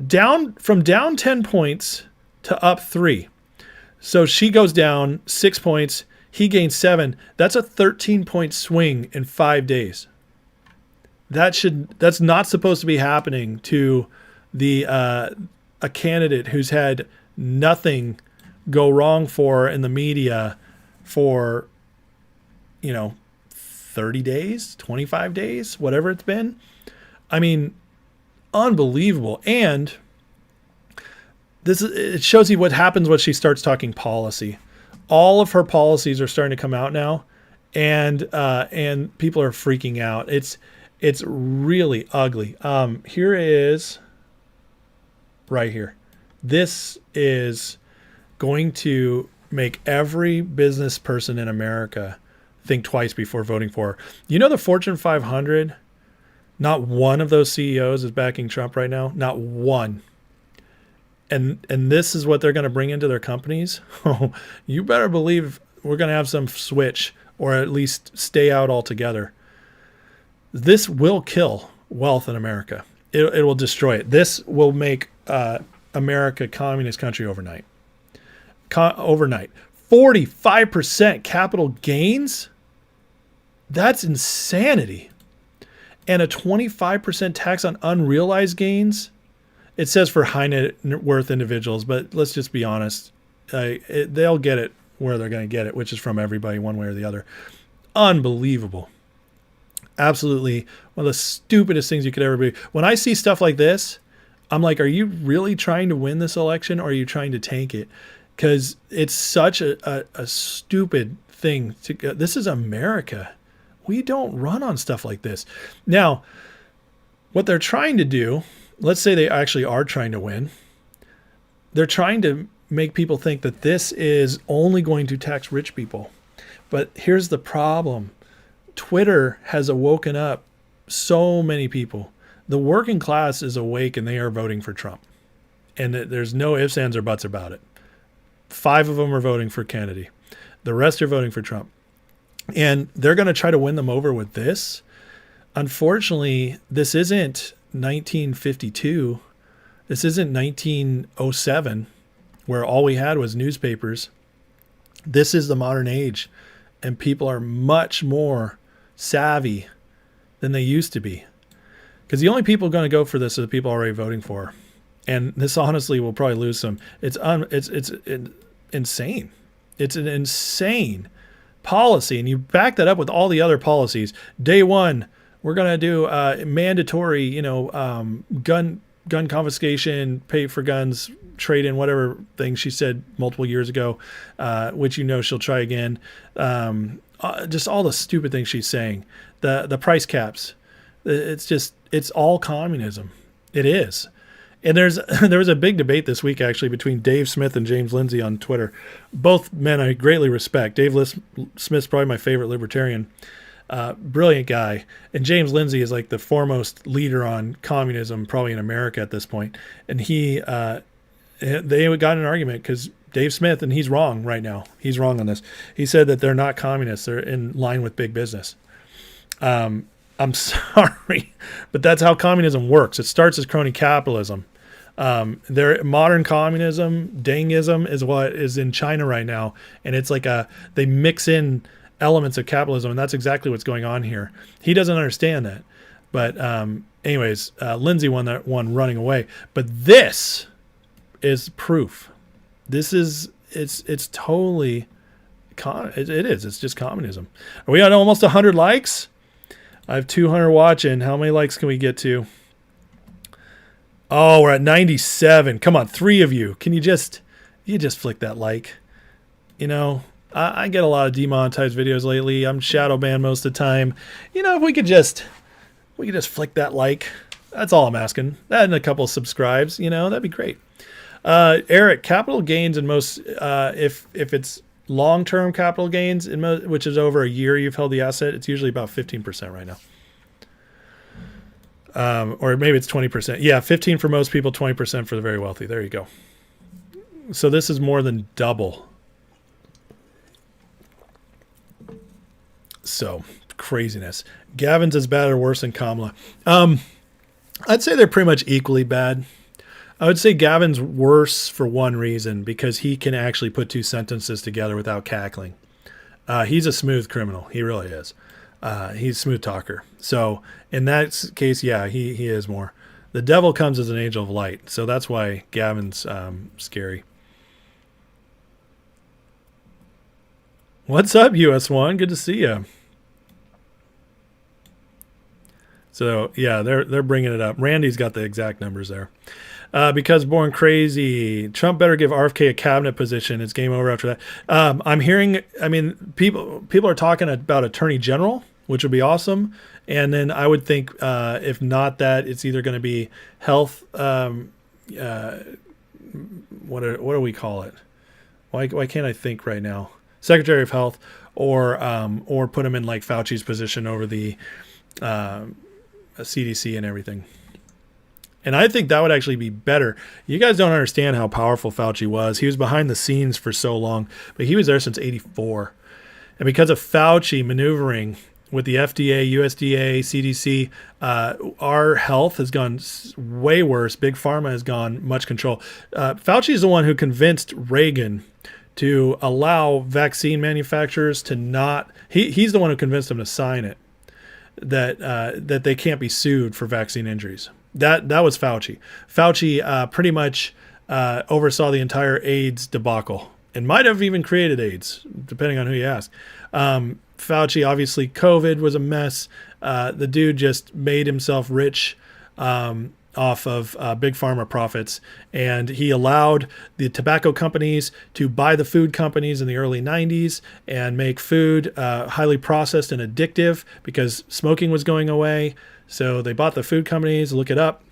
[SPEAKER 3] from down 10 points to up 3. So she goes down 6 points. He gains 7. That's a 13-point swing in 5 days. That's not supposed to be happening to a candidate who's had nothing go wrong for in the media for 30 days, 25 days, whatever it's been. I mean, unbelievable. And it shows you what happens when she starts talking policy. All of her policies are starting to come out now, and people are freaking out. It's really ugly. Here is right here. This is going to make every business person in America think twice before voting for her. You know, the Fortune 500, not one of those CEOs is backing Trump right now. Not one. And this is what they're going to bring into their companies. Oh, you better believe we're going to have some switch, or at least stay out altogether. This will kill wealth in America. It will destroy it. This will make America a communist country overnight. Overnight. 45% capital gains? That's insanity. And a 25% tax on unrealized gains? It says for high net worth individuals, but let's just be honest. They'll get it where they're going to get it, which is from everybody one way or the other. Unbelievable. Absolutely one of the stupidest things you could ever be. When I see stuff like this, I'm like, are you really trying to win this election, or are you trying to tank it? Because it's such a stupid thing. This is America. We don't run on stuff like this. Now, what they're trying to do, let's say they actually are trying to win. They're trying to make people think that this is only going to tax rich people. But here's the problem. Twitter has awoken up so many people. The working class is awake and they are voting for Trump. And there's no ifs, ands, or buts about it. 5 of them are voting for Kennedy. The rest are voting for Trump. And they're going to try to win them over with this. Unfortunately, this isn't 1952. This isn't 1907, where all we had was newspapers. This is the modern age, and people are much more savvy than they used to be. Because the only people going to go for this are the people already voting for. And this honestly will probably lose some. It's insane. It's an insane policy. And you back that up with all the other policies. Day one, we're going to do mandatory, gun confiscation, pay for guns, trade in, whatever thing she said multiple years ago, which she'll try again. Just all the stupid things she's saying. The price caps. It's all communism. It is. And there was a big debate this week, actually, between Dave Smith and James Lindsay on Twitter. Both men I greatly respect. Dave Smith's probably my favorite libertarian. Brilliant guy. And James Lindsay is like the foremost leader on communism, probably in America at this point. And they got in an argument because Dave Smith, and he's wrong right now. He's wrong on this. He said that they're not communists. They're in line with big business. I'm sorry, but that's how communism works. It starts as crony capitalism. Their modern communism, Dangism, is what is in China right now. And it's like they mix in elements of capitalism, and that's exactly what's going on here. He doesn't understand that. But anyways, Lindsay won that one running away. But this is proof. It's totally, it is. It's just communism. Are we at almost 100 likes? I have 200 watching. How many likes can we get to? Oh, we're at 97. Come on, 3 of you. Can you just flick that like? I get a lot of demonetized videos lately. I'm shadow banned most of the time. If we could just flick that like. That's all I'm asking. That and a couple of subscribes, that'd be great. Eric, capital gains in most, if it's long-term capital gains, which is over a year you've held the asset, it's usually about 15% right now. Or maybe it's 20%. Yeah, 15 for most people, 20% for the very wealthy. There you go. So this is more than double. So, craziness. Gavin's as bad or worse than Kamala. I'd say they're pretty much equally bad. I would say Gavin's worse for one reason, because he can actually put 2 sentences together without cackling. He's a smooth criminal. He really is. He's a smooth talker. So in that case, yeah, he is more. The devil comes as an angel of light. So that's why Gavin's scary. What's up, US1? Good to see you. So yeah, they're bringing it up. Randy's got the exact numbers there. Because born crazy, Trump better give RFK a cabinet position. It's game over after that. I'm hearing, people are talking about attorney general, which would be awesome. And then I would think, if not that, it's either going to be health, what do we call it? Why can't I think right now? Secretary of Health, or put him in like Fauci's position over the CDC and everything. And I think that would actually be better. You guys don't understand how powerful Fauci was. He was behind the scenes for so long, but he was there since '84. And because of Fauci maneuvering with the FDA, USDA, CDC, our health has gone way worse. Big Pharma has gone much control. Fauci is the one who convinced Reagan to allow vaccine manufacturers to not. He's the one who convinced them to sign it, that they can't be sued for vaccine injuries. That was Fauci. Fauci pretty much oversaw the entire AIDS debacle and might have even created AIDS, depending on who you ask. Fauci, obviously, COVID was a mess. The dude just made himself rich off of big pharma profits, and he allowed the tobacco companies to buy the food companies in the early 90s and make food highly processed and addictive because smoking was going away. So they bought the food companies. Look it up.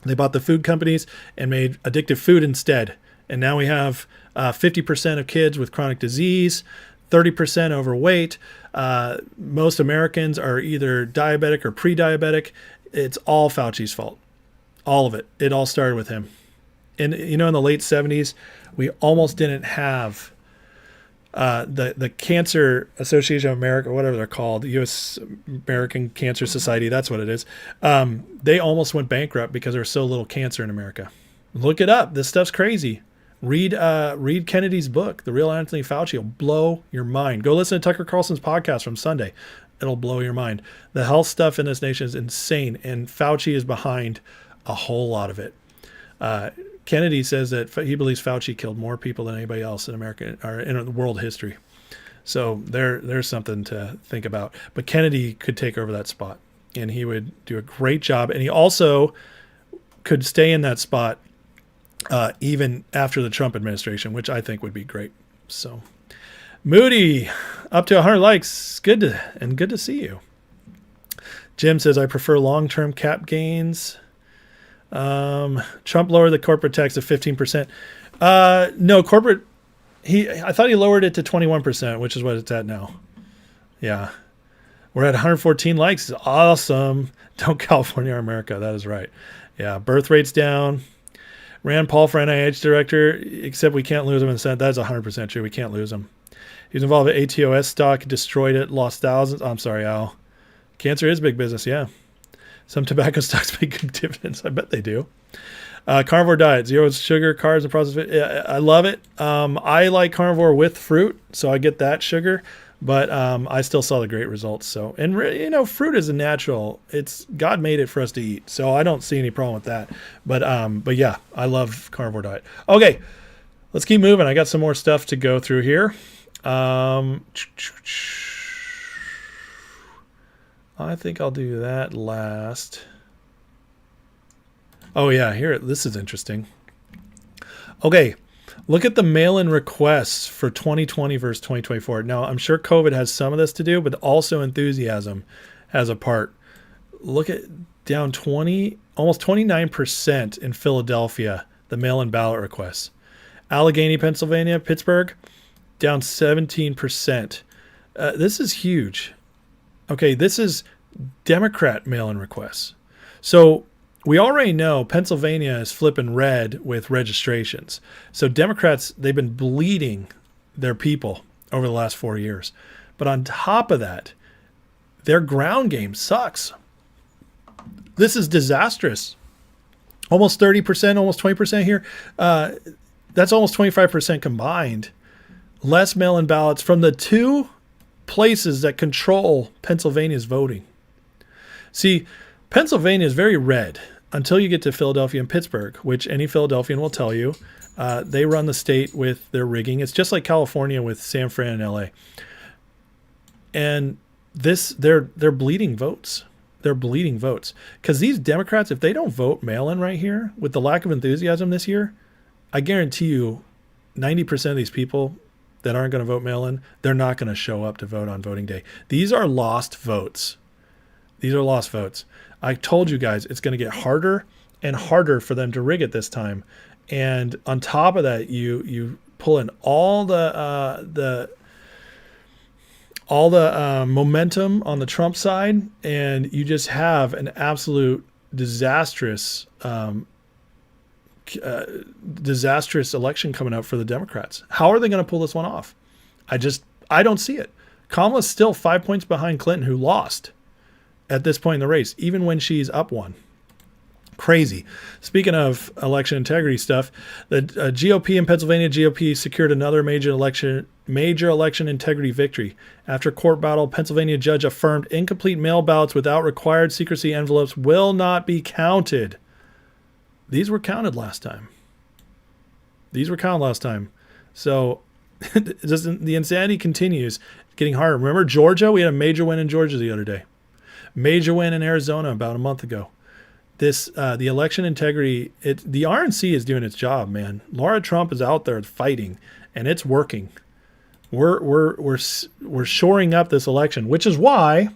[SPEAKER 3] They bought the food companies and made addictive food instead. And now we have 50% of kids with chronic disease, 30% overweight. Most Americans are either diabetic or pre-diabetic. It's all Fauci's fault. All of it. It all started with him. And, in the late 70s, we almost didn't have the Cancer Association of America, whatever they're called, the U.S. American Cancer Society, that's what it is. They almost went bankrupt because there was so little cancer in America. Look it up. This stuff's crazy. Read Kennedy's book, The Real Anthony Fauci. It'll blow your mind. Go listen to Tucker Carlson's podcast from Sunday. It'll blow your mind. The health stuff in this nation is insane, and Fauci is behind a whole lot of it. Kennedy says that he believes Fauci killed more people than anybody else in America or in world history. So there's something to think about. But Kennedy could take over that spot, and he would do a great job. And he also could stay in that spot even after the Trump administration, which I think would be great. So, Moody, up to 100 likes. Good to see you. Jim says, I prefer long-term cap gains. Trump lowered the corporate tax to 15%. No, corporate. I thought he lowered it to 21%, which is what it's at now. Yeah. We're at 114 likes. Awesome. Don't California or America. That is right. Yeah. Birth rate's down. Rand Paul for NIH director, except we can't lose him in the Senate. That's 100% true. We can't lose him. He was involved in ATOS stock, destroyed it, lost thousands. I'm sorry, Al. Cancer is big business, yeah. Some tobacco stocks pay good dividends. I bet they do. Carnivore diet, zero sugar, carbs, and processed food. I love it. I like carnivore with fruit, so I get that sugar. But I still saw the great results. So, and fruit is a natural. It's God made it for us to eat. So I don't see any problem with that. But yeah, I love carnivore diet. Okay, let's keep moving. I got some more stuff to go through here. I think I'll do that last. Oh yeah, here. This is interesting. Okay. Look at the mail-in requests for 2020 versus 2024. Now, I'm sure COVID has some of this to do, but also enthusiasm has a part. Look at down almost 29% in Philadelphia, the mail-in ballot requests. Allegheny, Pennsylvania, Pittsburgh, down 17%. This is huge. Okay, this is Democrat mail-in requests. So we already know Pennsylvania is flipping red with registrations. So Democrats, they've been bleeding their people over the last 4 years. But on top of that, their ground game sucks. This is disastrous. Almost 30%, almost 20% here. That's almost 25% combined. Less mail-in ballots from the two places that control Pennsylvania's voting. See, Pennsylvania is very red until you get to Philadelphia and Pittsburgh, which any Philadelphian will tell you. They run the state with their rigging. It's just like California with San Fran and LA. And they're bleeding votes. They're bleeding votes. Because these Democrats, if they don't vote mail-in right here, with the lack of enthusiasm this year, I guarantee you 90% of these people that aren't going to vote mail-in, they're not going to show up to vote on voting day. These are lost votes. These are lost votes. I told you guys it's going to get harder and harder for them to rig it this time. And on top of that, you pull in all the momentum on the Trump side, and you just have an absolute disastrous election coming up for the Democrats. How are they going to pull this one off? I don't see it. Kamala's still 5 points behind Clinton, who lost at this point in the race, even when she's up one. Crazy. Speaking of election integrity stuff, the GOP in Pennsylvania, GOP secured another major election integrity victory. After a court battle, Pennsylvania judge affirmed incomplete mail ballots without required secrecy envelopes will not be counted. These were counted last time. So the insanity continues. It's getting harder. Remember Georgia? We had a major win in Georgia the other day. Major win in Arizona about a month ago. The election integrity, the RNC is doing its job, man. Laura Trump is out there fighting, and it's working. We're shoring up this election, which is why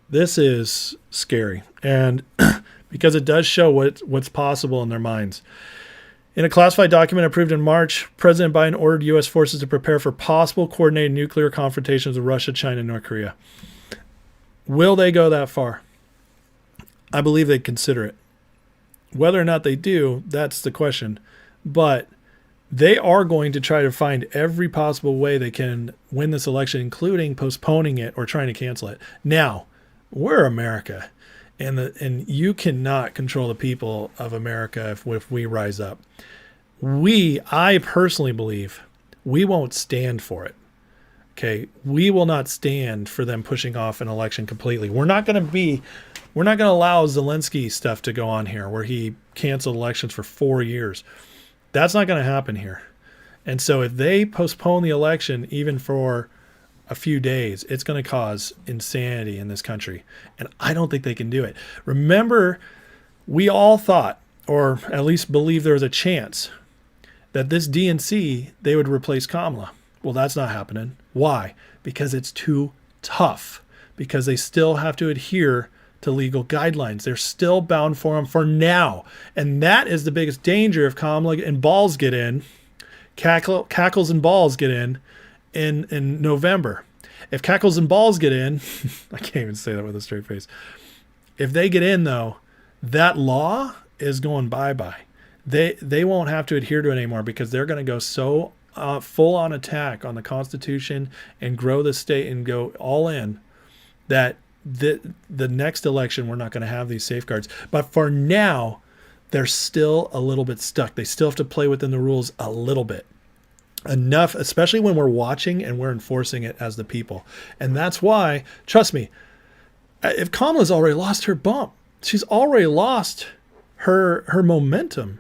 [SPEAKER 3] this is scary, and because it does show what's possible in their minds. In a classified document approved in March, President Biden ordered U.S. forces to prepare for possible coordinated nuclear confrontations with Russia, China, and North Korea. Will they go that far? I believe they'd consider it. Whether or not they do, that's the question. But they are going to try to find every possible way they can win this election, including postponing it or trying to cancel it. Now, we're America, and you cannot control the people of America if we rise up. I personally believe we won't stand for it. Okay, we will not stand for them pushing off an election completely. We're not going to allow Zelensky stuff to go on here where he canceled elections for 4 years. That's not going to happen here. And so if they postpone the election even for a few days, it's going to cause insanity in this country. And I don't think they can do it. Remember, we all thought, or at least believed there was a chance, that this DNC, they would replace Kamala. Well, that's not happening. Why? Because it's too tough. Because they still have to adhere to legal guidelines. They're still bound for them for now. And that is the biggest danger if Kamala and balls get in, cackles and balls get in November. If cackles and balls get in, I can't even say that with a straight face. If they get in, though, that law is going bye-bye. They won't have to adhere to it anymore because they're going to go so full-on attack on the Constitution and grow the state and go all in that the next election we're not going to have these safeguards. But for now, they're still a little bit stuck. They still have to play within the rules a little bit. Enough, especially when we're watching and we're enforcing it as the people. And that's why, trust me, if Kamala's already lost her bump, she's already lost her momentum.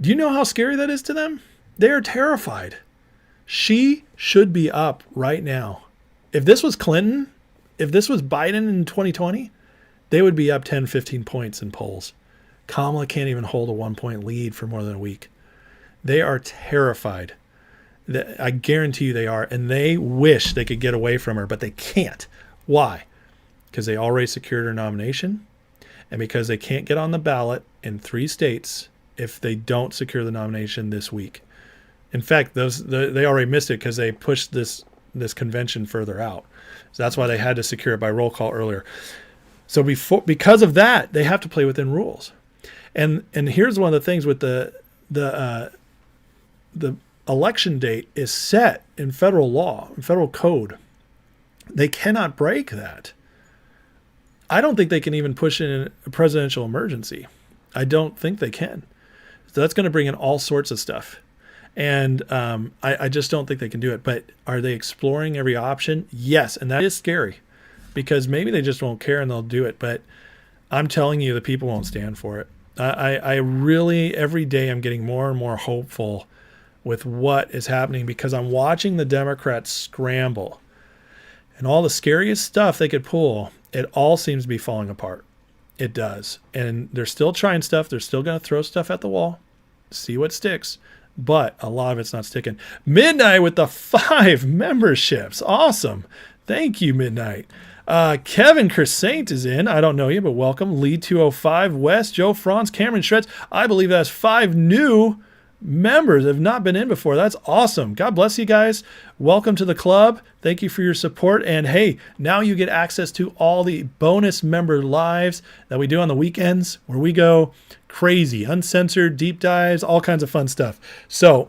[SPEAKER 3] Do you know how scary that is to them? They are terrified. She should be up right now. If this was Clinton, if this was Biden in 2020, they would be up 10, 15 points in polls. Kamala can't even hold a 1-point lead for more than a week. They are terrified. I guarantee you they are. And they wish they could get away from her, but they can't. Why? Because they already secured her nomination and because they can't get on the ballot in 3 states if they don't secure the nomination this week. In fact, they already missed it because they pushed this convention further out. So that's why they had to secure it by roll call earlier. So because of that, they have to play within rules. And here's one of the things with the election date is set in federal law, in federal code. They cannot break that. I don't think they can even push in a presidential emergency. I don't think they can. So that's going to bring in all sorts of stuff. And I just don't think they can do it. But are they exploring every option? Yes. And that is scary because maybe they just won't care and they'll do it. But I'm telling you, the people won't stand for it. I really, every day I'm getting more and more hopeful with what is happening because I'm watching the Democrats scramble. And all the scariest stuff they could pull, it all seems to be falling apart. It does. And they're still trying stuff. They're still going to throw stuff at the wall, see what sticks. But a lot of it's not sticking. Midnight with the 5 memberships. Awesome. Thank you, Midnight. Kevin Crescent is in. I don't know you, but welcome. Lee 205 West, Joe Franz, Cameron Shreds. I believe that's 5 new members have not been in before. That's awesome. God bless you guys. Welcome to the club. Thank you for your support. And hey, now you get access to all the bonus member lives that we do on the weekends where we go crazy, uncensored, deep dives, all kinds of fun stuff. So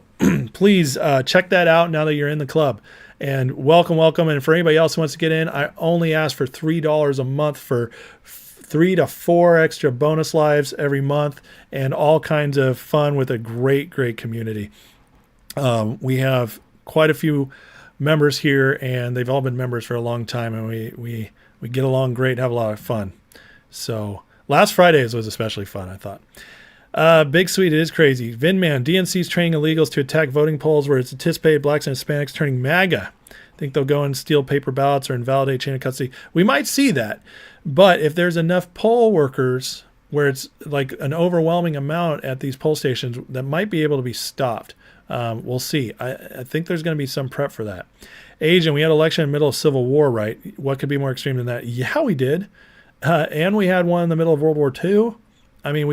[SPEAKER 3] please check that out now that you're in the club. And welcome. And for anybody else who wants to get in, I only ask for $3 a month for 3 to 4 extra bonus lives every month and all kinds of fun with a great community. We have quite a few members here, and they've all been members for a long time, and we get along great and have a lot of fun. So last Fridays was especially fun, I thought. Big Sweet, it is crazy. Vinman, DNC's training illegals to attack voting polls where it's anticipated blacks and Hispanics turning MAGA. Think they'll go and steal paper ballots or invalidate chain of custody. We might see that. But if there's enough poll workers where it's like an overwhelming amount at these poll stations, that might be able to be stopped. We'll see. I think there's going to be some prep for that. Agent, we had an election in the middle of Civil War, right? What could be more extreme than that? Yeah, we did. And we had one in the middle of World War II. I mean,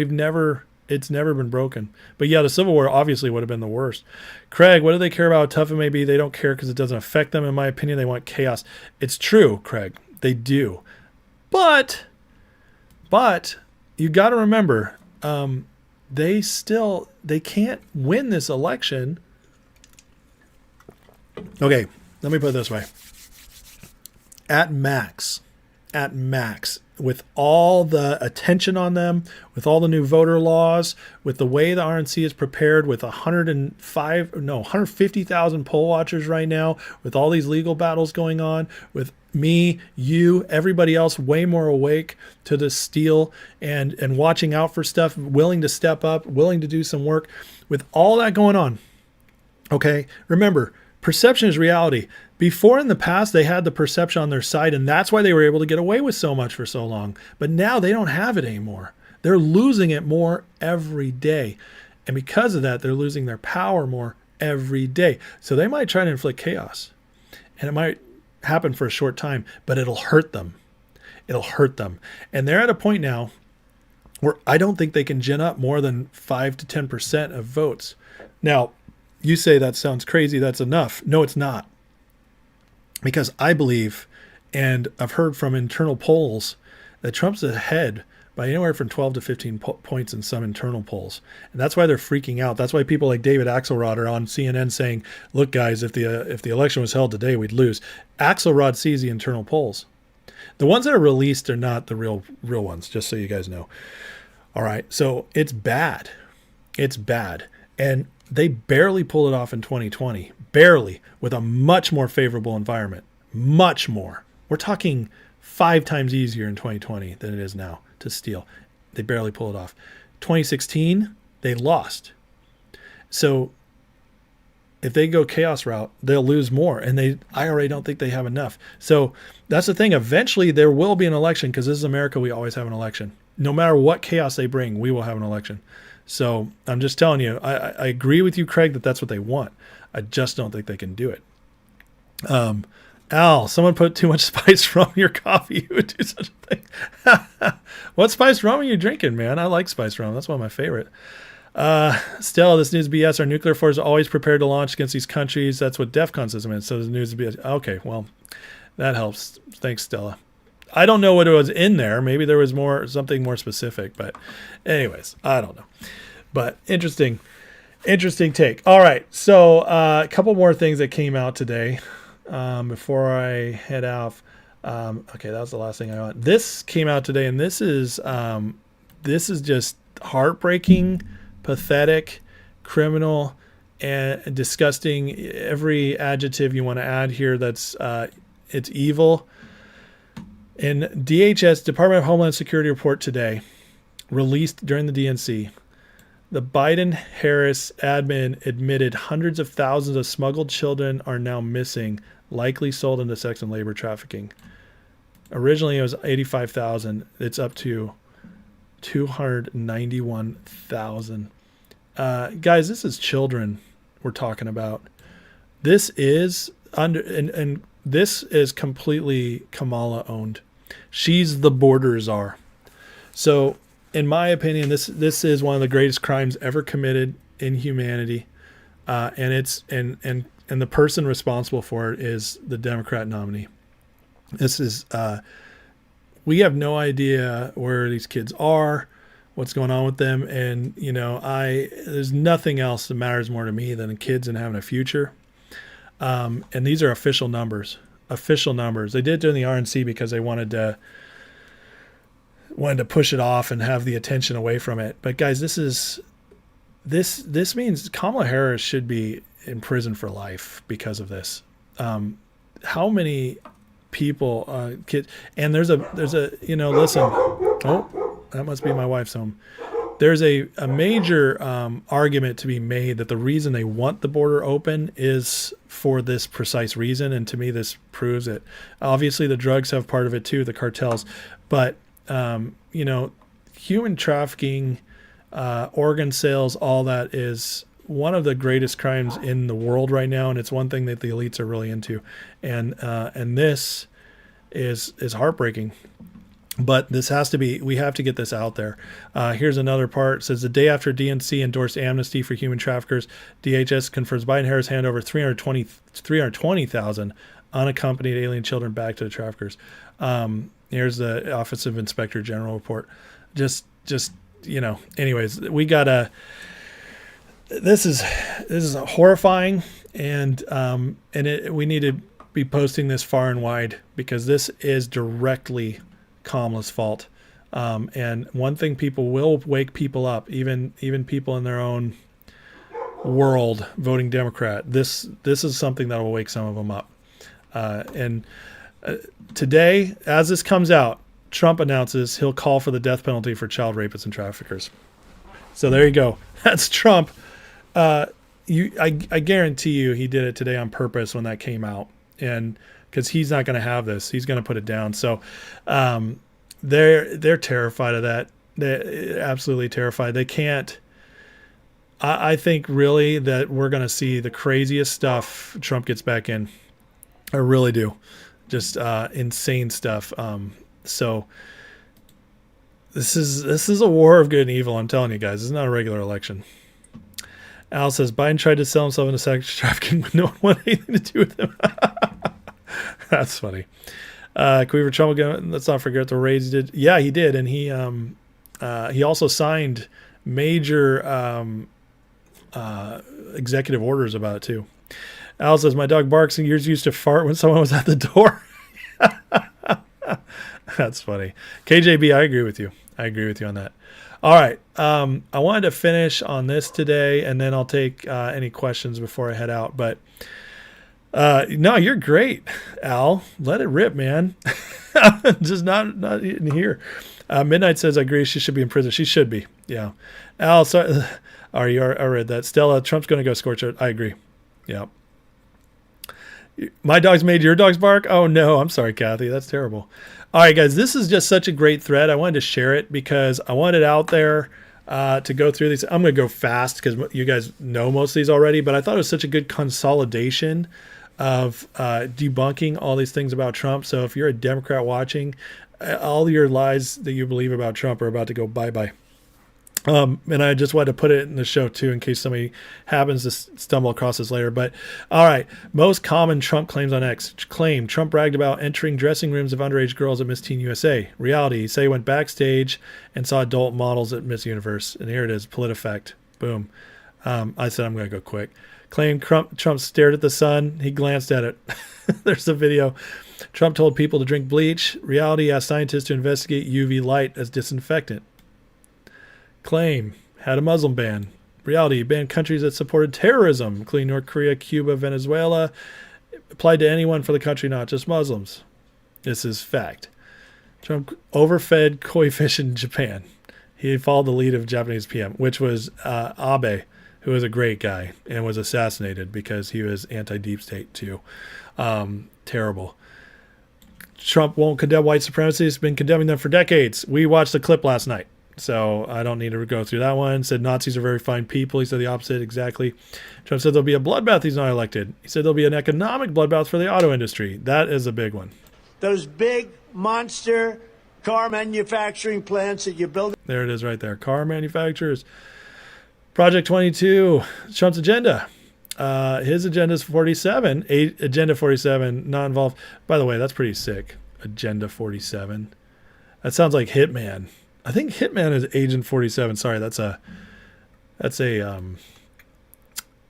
[SPEAKER 3] it's never been broken. But yeah, the Civil War obviously would have been the worst. Craig, what do they care about how tough it may be? They don't care because it doesn't affect them. In my opinion, they want chaos. It's true, Craig. They do. But you got to remember, they can't win this election. Okay, let me put it this way. At max, with all the attention on them, with all the new voter laws, with the way the RNC is prepared, with 150,000 poll watchers right now, with all these legal battles going on, with me, you, everybody else way more awake to the steal and watching out for stuff, willing to step up, willing to do some work, with all that going on. Okay, remember, perception is reality. Before in the past, they had the perception on their side, and that's why they were able to get away with so much for so long. But now they don't have it anymore. They're losing it more every day. And because of that, they're losing their power more every day. So they might try to inflict chaos. And it might happen for a short time, but it'll hurt them. It'll hurt them. And they're at a point now where I don't think they can gin up more than 5 to 10% of votes. Now, you say that sounds crazy. That's enough. No, it's not. Because I believe, and I've heard from internal polls, that Trump's ahead by anywhere from 12 to 15 points in some internal polls. And that's why they're freaking out. That's why people like David Axelrod are on CNN saying, look, guys, if the election was held today, we'd lose. Axelrod sees the internal polls. The ones that are released are not the real ones, just so you guys know. All right, so it's bad. It's bad. And they barely pulled it off in 2020. Barely, with a much more favorable environment. Much more. We're talking 5 times easier in 2020 than it is now to steal. They barely pulled it off. 2016, they lost. So if they go chaos route, they'll lose more. And I already don't think they have enough. So that's the thing. Eventually, there will be an election because this is America. We always have an election. No matter what chaos they bring, we will have an election. So I'm just telling you, I agree with you, Craig, that that's what they want. I just don't think they can do it. Al, someone put too much spiced rum in your coffee. You would do such a thing. What spiced rum are you drinking, man? I like spiced rum. That's one of my favorite. Stella, this news BS. Our nuclear force is always prepared to launch against these countries. That's what DEFCON says. So the news BS. Okay, well, that helps. Thanks, Stella. I don't know what it was in there. Maybe there was something more specific. But anyways, I don't know. But interesting take. All right, so a couple more things that came out today before I head off. Okay, that was the last thing I want. This came out today, and this is just heartbreaking, pathetic, criminal, and disgusting. Every adjective you want to add here, it's evil. In DHS, Department of Homeland Security report today, released during the DNC, the Biden-Harris admin admitted hundreds of thousands of smuggled children are now missing, likely sold into sex and labor trafficking. Originally, it was 85,000. It's up to 291,000. Guys, this is children we're talking about. This is and this is completely Kamala owned. She's the border czar. So, in my opinion, this is one of the greatest crimes ever committed in humanity, and the person responsible for it is the Democrat nominee. This is we have no idea where these kids are, what's going on with them, and there's nothing else that matters more to me than kids and having a future. And these are official numbers. Official numbers. They did it during the RNC because they wanted to push it off and have the attention away from it. But guys, this means Kamala Harris should be in prison for life because of this. How many people kids, and there's a listen. Oh, that must be my wife's home. There's a major argument to be made that the reason they want the border open is for this precise reason. And to me, this proves it. Obviously, the drugs have part of it too, the cartels. But, human trafficking, organ sales, all that is one of the greatest crimes in the world right now. And it's one thing that the elites are really into. And this is heartbreaking. But this has to be, we have to get this out there. Here's another part. It says the day after DNC endorsed amnesty for human traffickers, DHS confirms Biden-Harris hand over 320,000 unaccompanied alien children back to the traffickers. Here's the Office of Inspector General report. Anyways, we gotta, this is horrifying. And we need to be posting this far and wide because this is directly Kamala's fault. And one thing people will wake people up, even people in their own world voting Democrat. This is something that will wake some of them up. Today, as this comes out, Trump announces he'll call for the death penalty for child rapists and traffickers. So there you go. That's Trump. I guarantee you he did it today on purpose when that came out. And because he's not going to have this, he's going to put it down. So they're terrified of that. They're absolutely terrified. They can't. I think really that we're going to see the craziest stuff Trump gets back in. I really do. Just insane stuff. So this is a war of good and evil. I'm telling you guys, this is not a regular election. Al says Biden tried to sell himself into sex trafficking, but no one wanted anything to do with him. That's funny. Cleaver Trump again. Let's not forget the raids he did. Yeah, he did, and he also signed major executive orders about it too. Al says my dog barks and yours used to fart when someone was at the door. That's funny. KJB, I agree with you. I agree with you on that. All right. I wanted to finish on this today, and then I'll take any questions before I head out. But no, you're great, Al. Let it rip, man. Just not in here. Midnight says, I agree. She should be in prison. She should be. Yeah. Al, sorry. I read that. Stella, Trump's going to go scorch it. I agree. Yeah. My dog's made your dogs bark? Oh, no. I'm sorry, Kathy. That's terrible. All right, guys. This is just such a great thread. I wanted to share it because I want it out there to go through these. I'm going to go fast because you guys know most of these already, but I thought it was such a good consolidation of debunking all these things about Trump. So if you're a Democrat watching, all your lies that you believe about Trump are about to go bye-bye. And I just wanted to put it in the show too, in case somebody happens to stumble across this later. But all right, most common Trump claims on X. Claim Trump bragged about entering dressing rooms of underage girls at Miss Teen USA. Reality, say he went backstage and saw adult models at Miss Universe. And here it is, PolitiFact. Boom. I said I'm going to go quick. Claim Trump stared at the sun. He glanced at it. There's the video. Trump told people to drink bleach. Reality asked scientists to investigate UV light as disinfectant. Claim had a Muslim ban. Reality banned countries that supported terrorism, including North Korea, Cuba, Venezuela. Applied to anyone for the country, not just Muslims. This is fact. Trump overfed koi fish in Japan. He followed the lead of Japanese PM, which was Abe, who was a great guy and was assassinated because he was anti-deep state too. Terrible. Trump won't condemn white supremacy. He's been condemning them for decades. We watched the clip last night. So I don't need to go through that one. Said Nazis are very fine people. He said the opposite exactly. Trump said there'll be a bloodbath. He's not elected. He said there'll be an economic bloodbath for the auto industry. That is a big one.
[SPEAKER 11] Those big monster car manufacturing plants that you build.
[SPEAKER 3] There it is right there. Car manufacturers. Project 22. Trump's agenda. His agenda is 47. Agenda 47, not involved. By the way, that's pretty sick. Agenda 47. That sounds like Hitman. I think Hitman is Agent 47. Sorry, that's a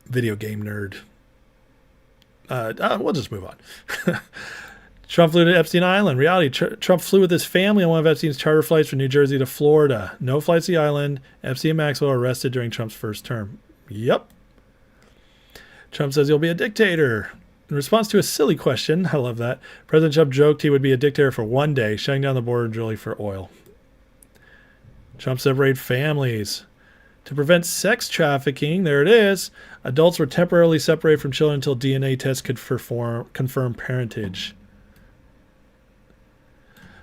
[SPEAKER 3] video game nerd. We'll just move on. Trump flew to Epstein Island. Reality, Trump flew with his family on one of Epstein's charter flights from New Jersey to Florida. No flights to the island. Epstein and Maxwell arrested during Trump's first term. Yep. Trump says he'll be a dictator. In response to a silly question, I love that, President Trump joked he would be a dictator for one day, shutting down the border drilling for oil. Trump separated families. To prevent sex trafficking, there it is, adults were temporarily separated from children until DNA tests could confirm parentage.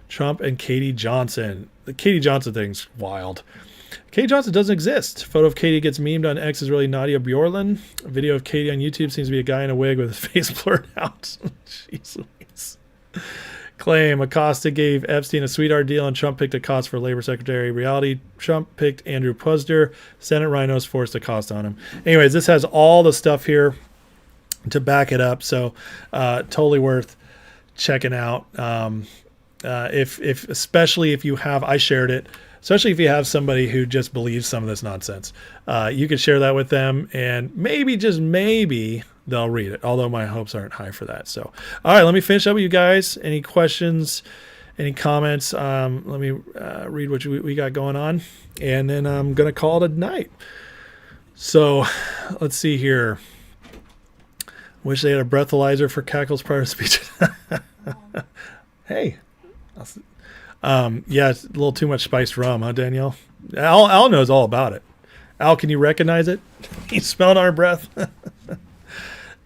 [SPEAKER 3] Trump and Katie Johnson. The Katie Johnson thing's wild. Katie Johnson doesn't exist. Photo of Katie gets memed on X is really Nadia Bjorlin. A video of Katie on YouTube seems to be a guy in a wig with his face blurred out. Jeez Louise. Claim Acosta gave Epstein a sweetheart deal and Trump picked Acosta for labor secretary. Reality, Trump picked Andrew Puzder. Senate rhinos forced Acosta on him. Anyways, this has all the stuff here to back it up. So totally worth checking out. Especially if you have, I shared it, especially if you have somebody who just believes some of this nonsense, you could share that with them and maybe, just maybe, they'll read it. Although my hopes aren't high for that. So, all right, let me finish up with you guys. Any questions, any comments? Let me read what we got going on, and then I'm going to call it a night. So let's see here. Wish they had a breathalyzer for Cackle's prior speech. Hey. Yeah, it's a little too much spiced rum, huh, Danielle? Al knows all about it. Al, can you recognize it? He's smelling our breath.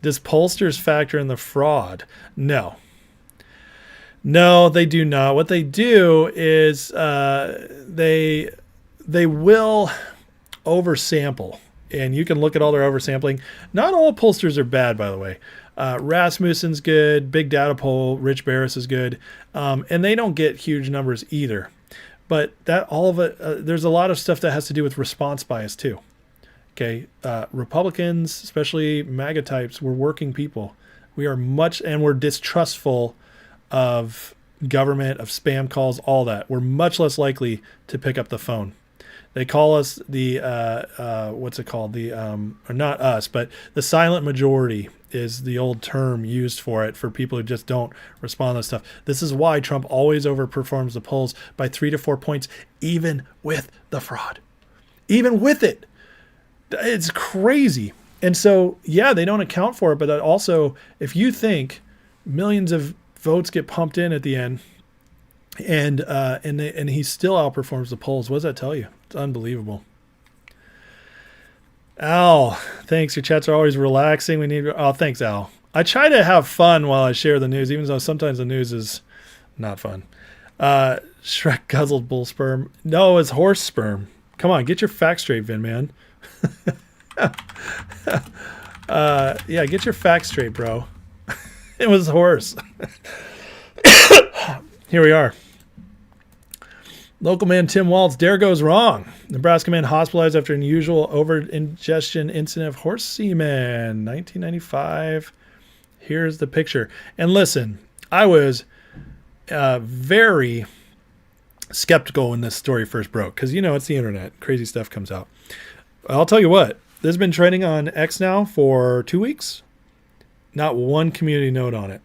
[SPEAKER 3] Does pollsters factor in the fraud? No, they do not. What they do is they will oversample, and you can look at all their oversampling. Not all pollsters are bad, by the way. Rasmussen's good. Big Data Poll, Rich Baris is good. And they don't get huge numbers either. But that all of it, there's a lot of stuff that has to do with response bias too. Okay. Republicans, especially MAGA types, we're working people. We are and we're distrustful of government, of spam calls, all that. We're much less likely to pick up the phone. They call us the, what's it called? Or not us, but the silent majority is the old term used for it, for people who just don't respond to stuff. This is why Trump always overperforms the polls by 3 to 4 points, even with the fraud. Even with it. It's crazy. And so, yeah, they don't account for it, but that also, if you think millions of votes get pumped in at the end, and he still outperforms the polls, what does that tell you? It's unbelievable. Al, thanks. Your chats are always relaxing. Thanks, Al. I try to have fun while I share the news, even though sometimes the news is not fun. Shrek guzzled bull sperm. No, it's horse sperm. Come on, get your facts straight, Vin, man. Yeah, get your facts straight, bro. It was horse. Here we are. Local man Tim Waltz, dare goes wrong. Nebraska man hospitalized after unusual over-ingestion incident of horse semen, 1995. Here's the picture. And listen, I was very skeptical when this story first broke because, it's the internet. Crazy stuff comes out. I'll tell you what, this has been trending on X now for 2 weeks. Not one community note on it.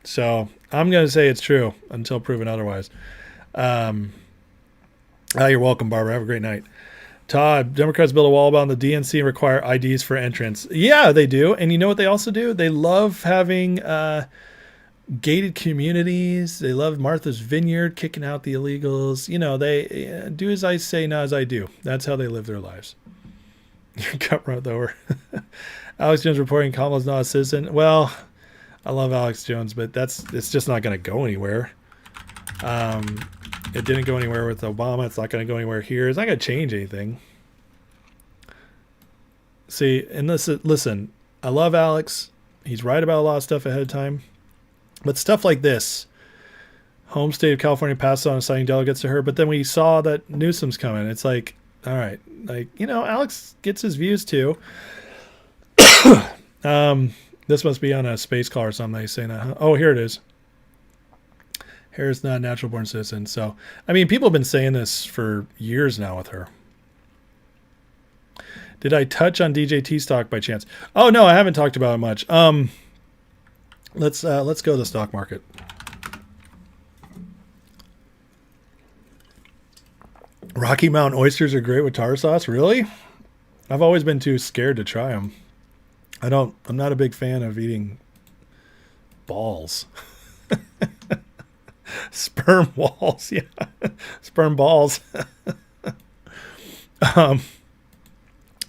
[SPEAKER 3] So I'm going to say it's true until proven otherwise. You're welcome, Barbara. Have a great night. Todd, Democrats build a wall around the DNC and require IDs for entrance. Yeah, they do. And you know what they also do? They love having gated communities. They love Martha's Vineyard, kicking out the illegals. They do as I say, not as I do. That's how they live their lives. Your cup runneth over. Alex Jones reporting Kamala's not a citizen. Well, I love Alex Jones, but it's just not going to go anywhere. It didn't go anywhere with Obama. It's not going to go anywhere here. It's not going to change anything. See, and listen, I love Alex. He's right about a lot of stuff ahead of time. But stuff like this, home state of California passed on assigning delegates to her, but then we saw that Newsom's coming. It's like, all right, like, you know, Alex gets his views too. This must be on a space call or something. He's saying that. Huh? Oh, here it is. Harris not a natural born citizen. So, I mean, people have been saying this for years now with her. Did I touch on DJT stock by chance? Oh no, I haven't talked about it much. Let's go to the stock market. Rocky Mountain oysters are great with tartar sauce. Really? I've always been too scared to try them. I'm not a big fan of eating balls. Sperm walls, yeah. Sperm balls.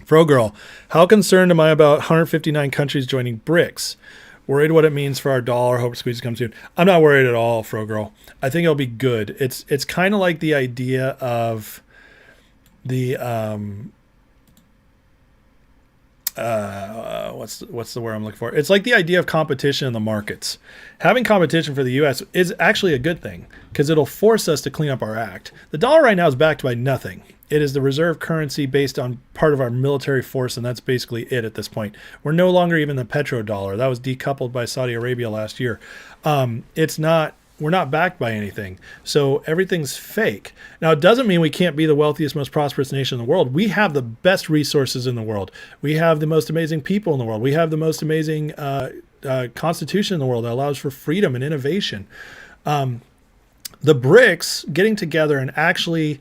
[SPEAKER 3] Fro Girl, how concerned am I about 159 countries joining BRICS? Worried what it means for our dollar. Hope squeeze to come soon. I'm not worried at all, Fro Girl. I think it'll be good. It's kind of like the idea of the what's the word I'm looking for? It's like the idea of competition in the markets. Having competition for the U.S. is actually a good thing because it'll force us to clean up our act. The dollar right now is backed by nothing. It is the reserve currency based on part of our military force, and that's basically it at this point. We're no longer even the petrodollar. That was decoupled by Saudi Arabia last year. We're not backed by anything. So everything's fake. Now, it doesn't mean we can't be the wealthiest, most prosperous nation in the world. We have the best resources in the world. We have the most amazing people in the world. We have the most amazing constitution in the world that allows for freedom and innovation. The BRICS getting together and actually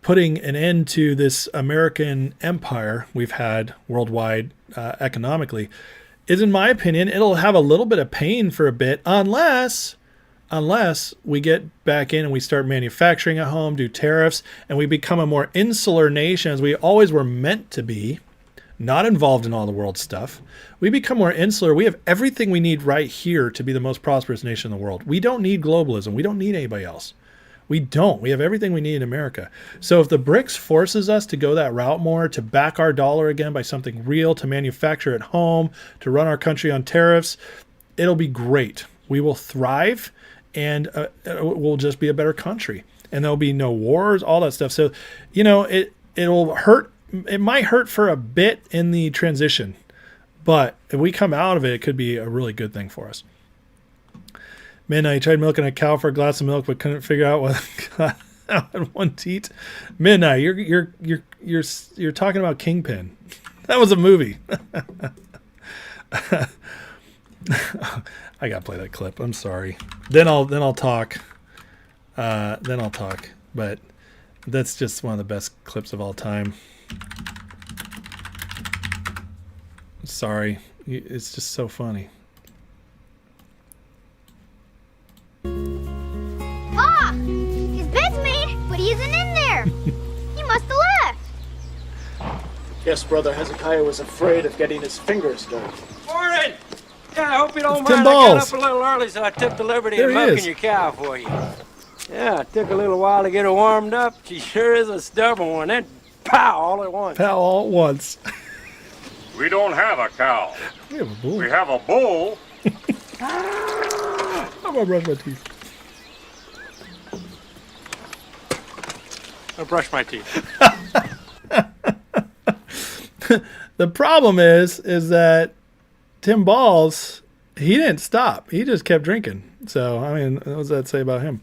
[SPEAKER 3] putting an end to this American empire we've had worldwide economically is, in my opinion, it'll have a little bit of pain for a bit unless we get back in and we start manufacturing at home, do tariffs, and we become a more insular nation as we always were meant to be, not involved in all the world stuff. We become more insular. We have everything we need right here to be the most prosperous nation in the world. We don't need globalism. We don't need anybody else. We don't. We have everything we need in America. So if the BRICS forces us to go that route more, to back our dollar again by something real, to manufacture at home, to run our country on tariffs, it'll be great. We will thrive, and we'll just be a better country. And there'll be no wars, all that stuff. So, you know, it'll hurt. It might hurt for a bit in the transition, but if we come out of it, it could be a really good thing for us. Midnight, tried milking a cow for a glass of milk, but couldn't figure out what had one teat. Midnight, you're talking about Kingpin. That was a movie. I gotta play that clip. I'm sorry. Then I'll talk. But that's just one of the best clips of all time. Sorry, it's just so funny.
[SPEAKER 12] Ah, his bed's made, but he isn't in there. He must have left.
[SPEAKER 13] Yes, Brother Hezekiah was afraid of getting his fingers dirty.
[SPEAKER 14] Morning! Yeah, I hope you don't
[SPEAKER 3] It's
[SPEAKER 14] mind.
[SPEAKER 3] Tim
[SPEAKER 14] I got
[SPEAKER 3] Balls.
[SPEAKER 14] up a little early, so I took the liberty
[SPEAKER 3] There
[SPEAKER 14] of
[SPEAKER 3] he
[SPEAKER 14] milking
[SPEAKER 3] is.
[SPEAKER 14] your cow for you. Yeah, it took a little while to get her warmed up. She sure is a stubborn one. Then pow, all at once.
[SPEAKER 3] Pow all at once.
[SPEAKER 15] We don't have a cow.
[SPEAKER 3] We have a bull.
[SPEAKER 15] We have a bull.
[SPEAKER 3] I'm gonna brush my teeth.
[SPEAKER 14] I brush my teeth.
[SPEAKER 3] The problem is that Tim Balls, he didn't stop. He just kept drinking. So, I mean, what does that say about him?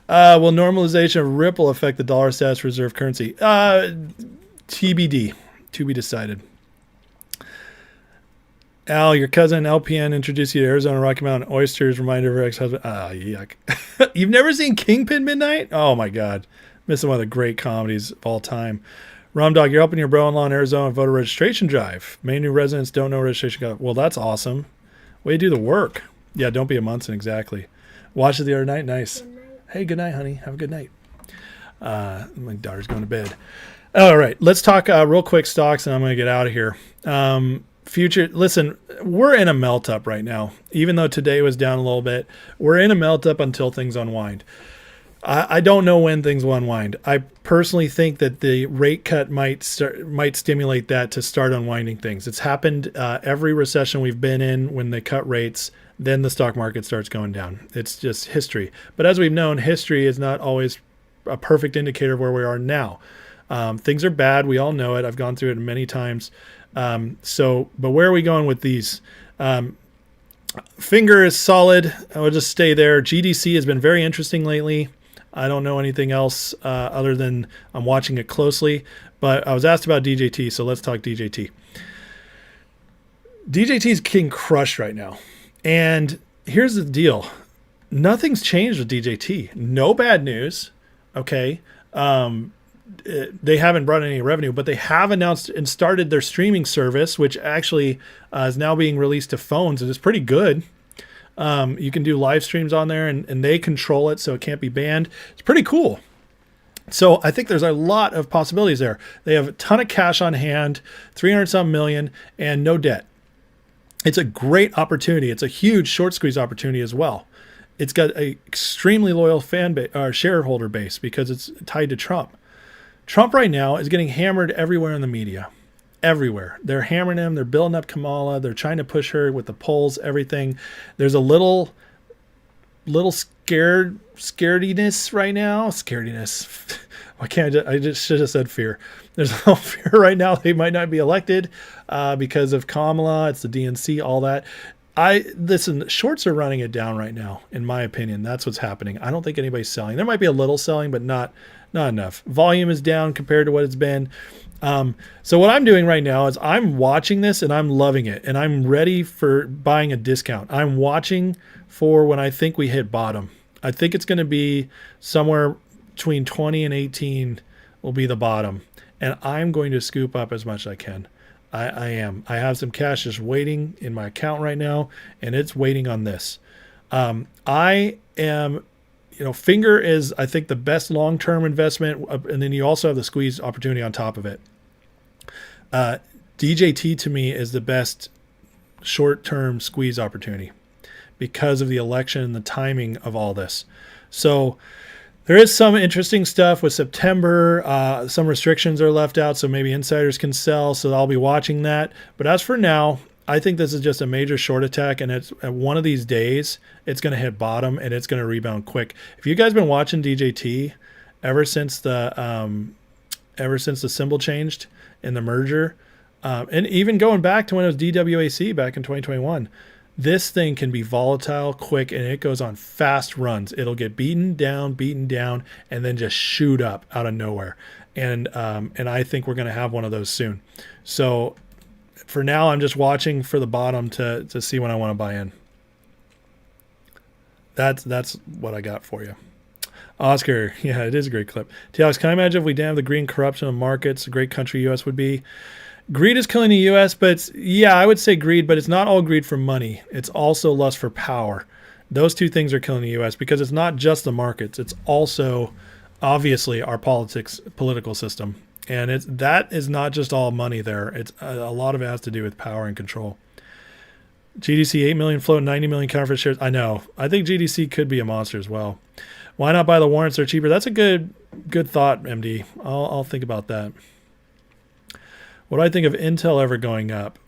[SPEAKER 3] Will normalization of Ripple affect the dollar status reserve currency? TBD. To be decided. Al, your cousin LPN introduced you to Arizona Rocky Mountain oysters. Reminder of her ex-husband. Ah, yuck. You've never seen Kingpin Midnight? Oh, my God. Missing one of the great comedies of all time. Rum Dog, you're helping your bro-in-law in Arizona voter registration drive. Many new residents don't know registration. Well, that's awesome. Way to do the work. Yeah, don't be a Munson, exactly. Watched it the other night. Nice. Hey, good night, honey. Have a good night. My daughter's going to bed. All right, let's talk real quick stocks, and I'm going to get out of here. future. Listen, we're in a melt up right now. Even though today was down a little bit, we're in a melt up until things unwind. I don't know when things will unwind. I personally think that the rate cut might stimulate that to start unwinding things. It's happened every recession we've been in. When they cut rates, then the stock market starts going down. It's just history. But as we've known, history is not always a perfect indicator of where we are now. Things are bad. We all know it. I've gone through it many times. But where are we going with these? Finger is solid. I will just stay there. GDC has been very interesting lately. I don't know anything else other than I'm watching it closely. But I was asked about DJT, so let's talk DJT. DJT is getting crushed right now. And here's the deal. Nothing's changed with DJT. No bad news. Okay. They haven't brought any revenue, but they have announced and started their streaming service, which actually is now being released to phones. And it's pretty good. You can do live streams on there and they control it, so it can't be banned. It's pretty cool. So I think there's a lot of possibilities there. They have a ton of cash on hand, 300-some million, and no debt. It's a great opportunity. It's a huge short squeeze opportunity as well. It's got an extremely loyal fan base or shareholder base because it's tied to Trump. Trump right now is getting hammered everywhere in the media. Everywhere. They're hammering him. They're building up Kamala. They're trying to push her with the polls, everything. There's a little scarediness right now. Scarediness. I just should have said fear. There's a little fear right now they might not be elected because of Kamala. It's the DNC, all that. Listen, shorts are running it down right now, in my opinion. That's what's happening. I don't think anybody's selling. There might be a little selling, but not enough. Volume is down compared to what it's been. So what I'm doing right now is I'm watching this and I'm loving it and I'm ready for buying a discount. I'm watching for when I think we hit bottom. I think it's going to be somewhere between 20 and 18 will be the bottom. And I'm going to scoop up as much as I can. I am. I have some cash just waiting in my account right now and it's waiting on this. I am, Finger is, I think, the best long-term investment. And then you also have the squeeze opportunity on top of it. DJT to me is the best short-term squeeze opportunity because of the election and the timing of all this. So there is some interesting stuff with September. Some restrictions are left out, so maybe insiders can sell. So I'll be watching that. But as for now, I think this is just a major short attack, and it's at one of these days, it's going to hit bottom and it's going to rebound quick. If you guys been watching DJT ever since the symbol changed in the merger, and even going back to when it was DWAC back in 2021, this thing can be volatile quick and it goes on fast runs. It'll get beaten down, and then just shoot up out of nowhere. And I think we're going to have one of those soon. So for now, I'm just watching for the bottom to see when I want to buy in. That's what I got for you. Oscar, yeah, it is a great clip. Alex, can I imagine if we didn't have the greed and corruption of markets, a great country U.S. would be? Greed is killing the U.S., but I would say greed, but it's not all greed for money. It's also lust for power. Those two things are killing the U.S. because it's not just the markets. It's also, obviously, our political system. And that is not just all money there. It's a lot of it has to do with power and control. GDC 8 million float, 90 million counterfeit shares. I know. I think GDC could be a monster as well. Why not buy the warrants? They're cheaper. That's a good thought, MD. I'll think about that. What do I think of Intel ever going up?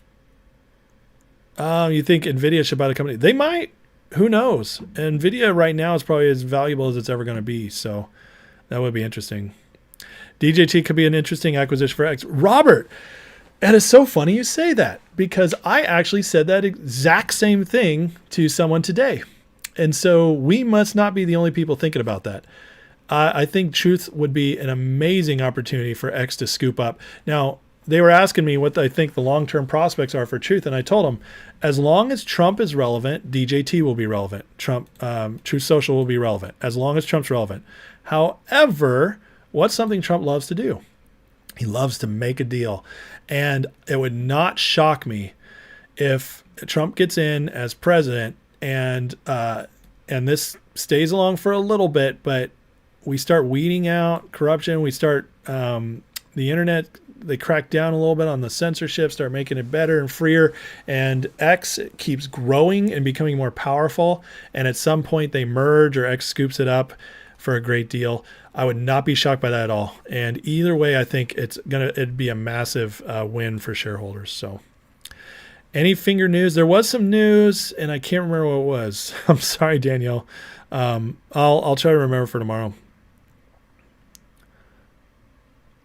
[SPEAKER 3] You think NVIDIA should buy the company? They might. Who knows? NVIDIA right now is probably as valuable as it's ever going to be. So that would be interesting. DJT could be an interesting acquisition for X. Robert, it is so funny you say that because I actually said that exact same thing to someone today. And so we must not be the only people thinking about that. I think Truth would be an amazing opportunity for X to scoop up. Now, they were asking me what I think the long-term prospects are for Truth, and I told them, as long as Trump is relevant, DJT will be relevant. Truth Social will be relevant, as long as Trump's relevant. However, what's something Trump loves to do? He loves to make a deal. And it would not shock me if Trump gets in as president and this stays along for a little bit, but we start weeding out corruption. We start the internet they crack down a little bit on the censorship, start making it better and freer, and X keeps growing and becoming more powerful, and at some point they merge or X scoops it up for a great deal, I would not be shocked by that at all. And either way, I think it'd be a massive win for shareholders. So any finger news? There was some news, and I can't remember what it was. I'm sorry, Danielle. I'll try to remember for tomorrow.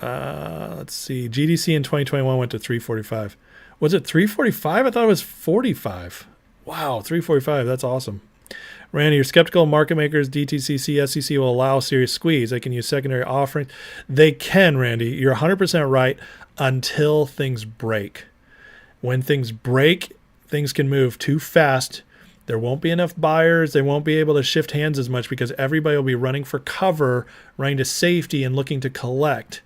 [SPEAKER 3] Let's see. GDC in 2021 went to 345. Was it 345? I thought it was 45. Wow, 345. That's awesome. Randy, you're skeptical market makers, DTCC, SEC will allow serious squeeze. They can use secondary offerings. They can, Randy. You're 100% right until things break. When things break, things can move too fast. There won't be enough buyers. They won't be able to shift hands as much because everybody will be running for cover, running to safety, and looking to collect.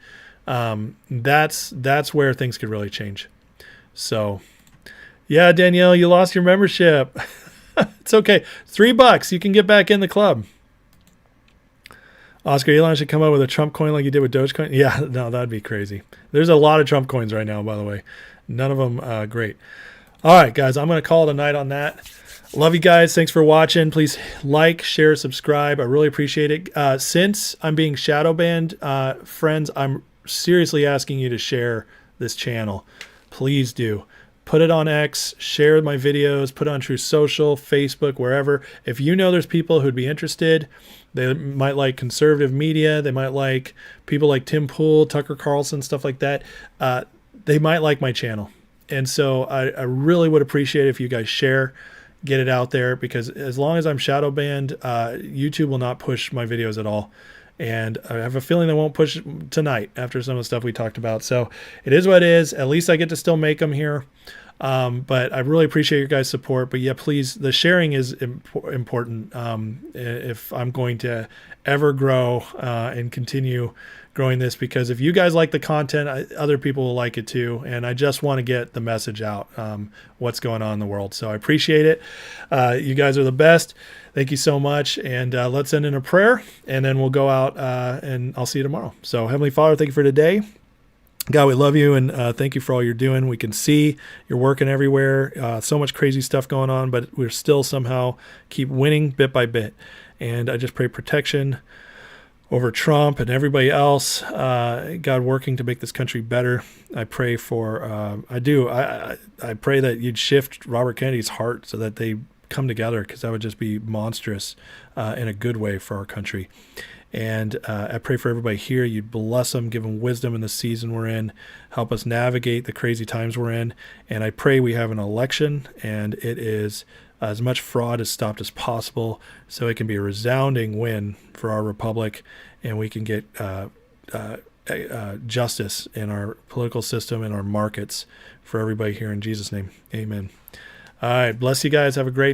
[SPEAKER 3] That's where things could really change. So, yeah, Danielle, you lost your membership. It's okay. $3. You can get back in the club. Oscar, Elon should come up with a Trump coin like he did with Dogecoin. Yeah, no, that'd be crazy. There's a lot of Trump coins right now, by the way. None of them great. All right, guys, I'm going to call it a night on that. Love you guys. Thanks for watching. Please like, share, subscribe. I really appreciate it. Since I'm being shadow banned, friends, I'm seriously asking you to share this channel. Please do. Put it on X, share my videos, put it on True Social, Facebook, wherever. If you know there's people who'd be interested, they might like conservative media, they might like people like Tim Pool, Tucker Carlson, stuff like that. They might like my channel. And so I really would appreciate it if you guys share, get it out there, because as long as I'm shadow banned, YouTube will not push my videos at all. And I have a feeling they won't push tonight after some of the stuff we talked about. So it is what it is. At least I get to still make them here. But I really appreciate your guys' support. But yeah, please, the sharing is important if I'm going to ever grow and continue growing this, because if you guys like the content, other people will like it too. And I just want to get the message out, what's going on in the world. So I appreciate it. You guys are the best. Thank you so much. And let's end in a prayer, and then we'll go out and I'll see you tomorrow. So Heavenly Father, thank you for today. God, we love you, and thank you for all you're doing. We can see you're working everywhere. So much crazy stuff going on, but we're still somehow keep winning bit by bit. And I just pray protection over Trump and everybody else. God, working to make this country better. I pray for, I pray that you'd shift Robert Kennedy's heart so that they come together, because that would just be monstrous in a good way for our country. And I pray for everybody here. You'd bless them, give them wisdom in the season we're in, help us navigate the crazy times we're in. And I pray we have an election, and it is as much fraud is stopped as possible, so it can be a resounding win for our republic, and we can get justice in our political system and our markets for everybody here. In Jesus' name, amen. All right, bless you guys. Have a great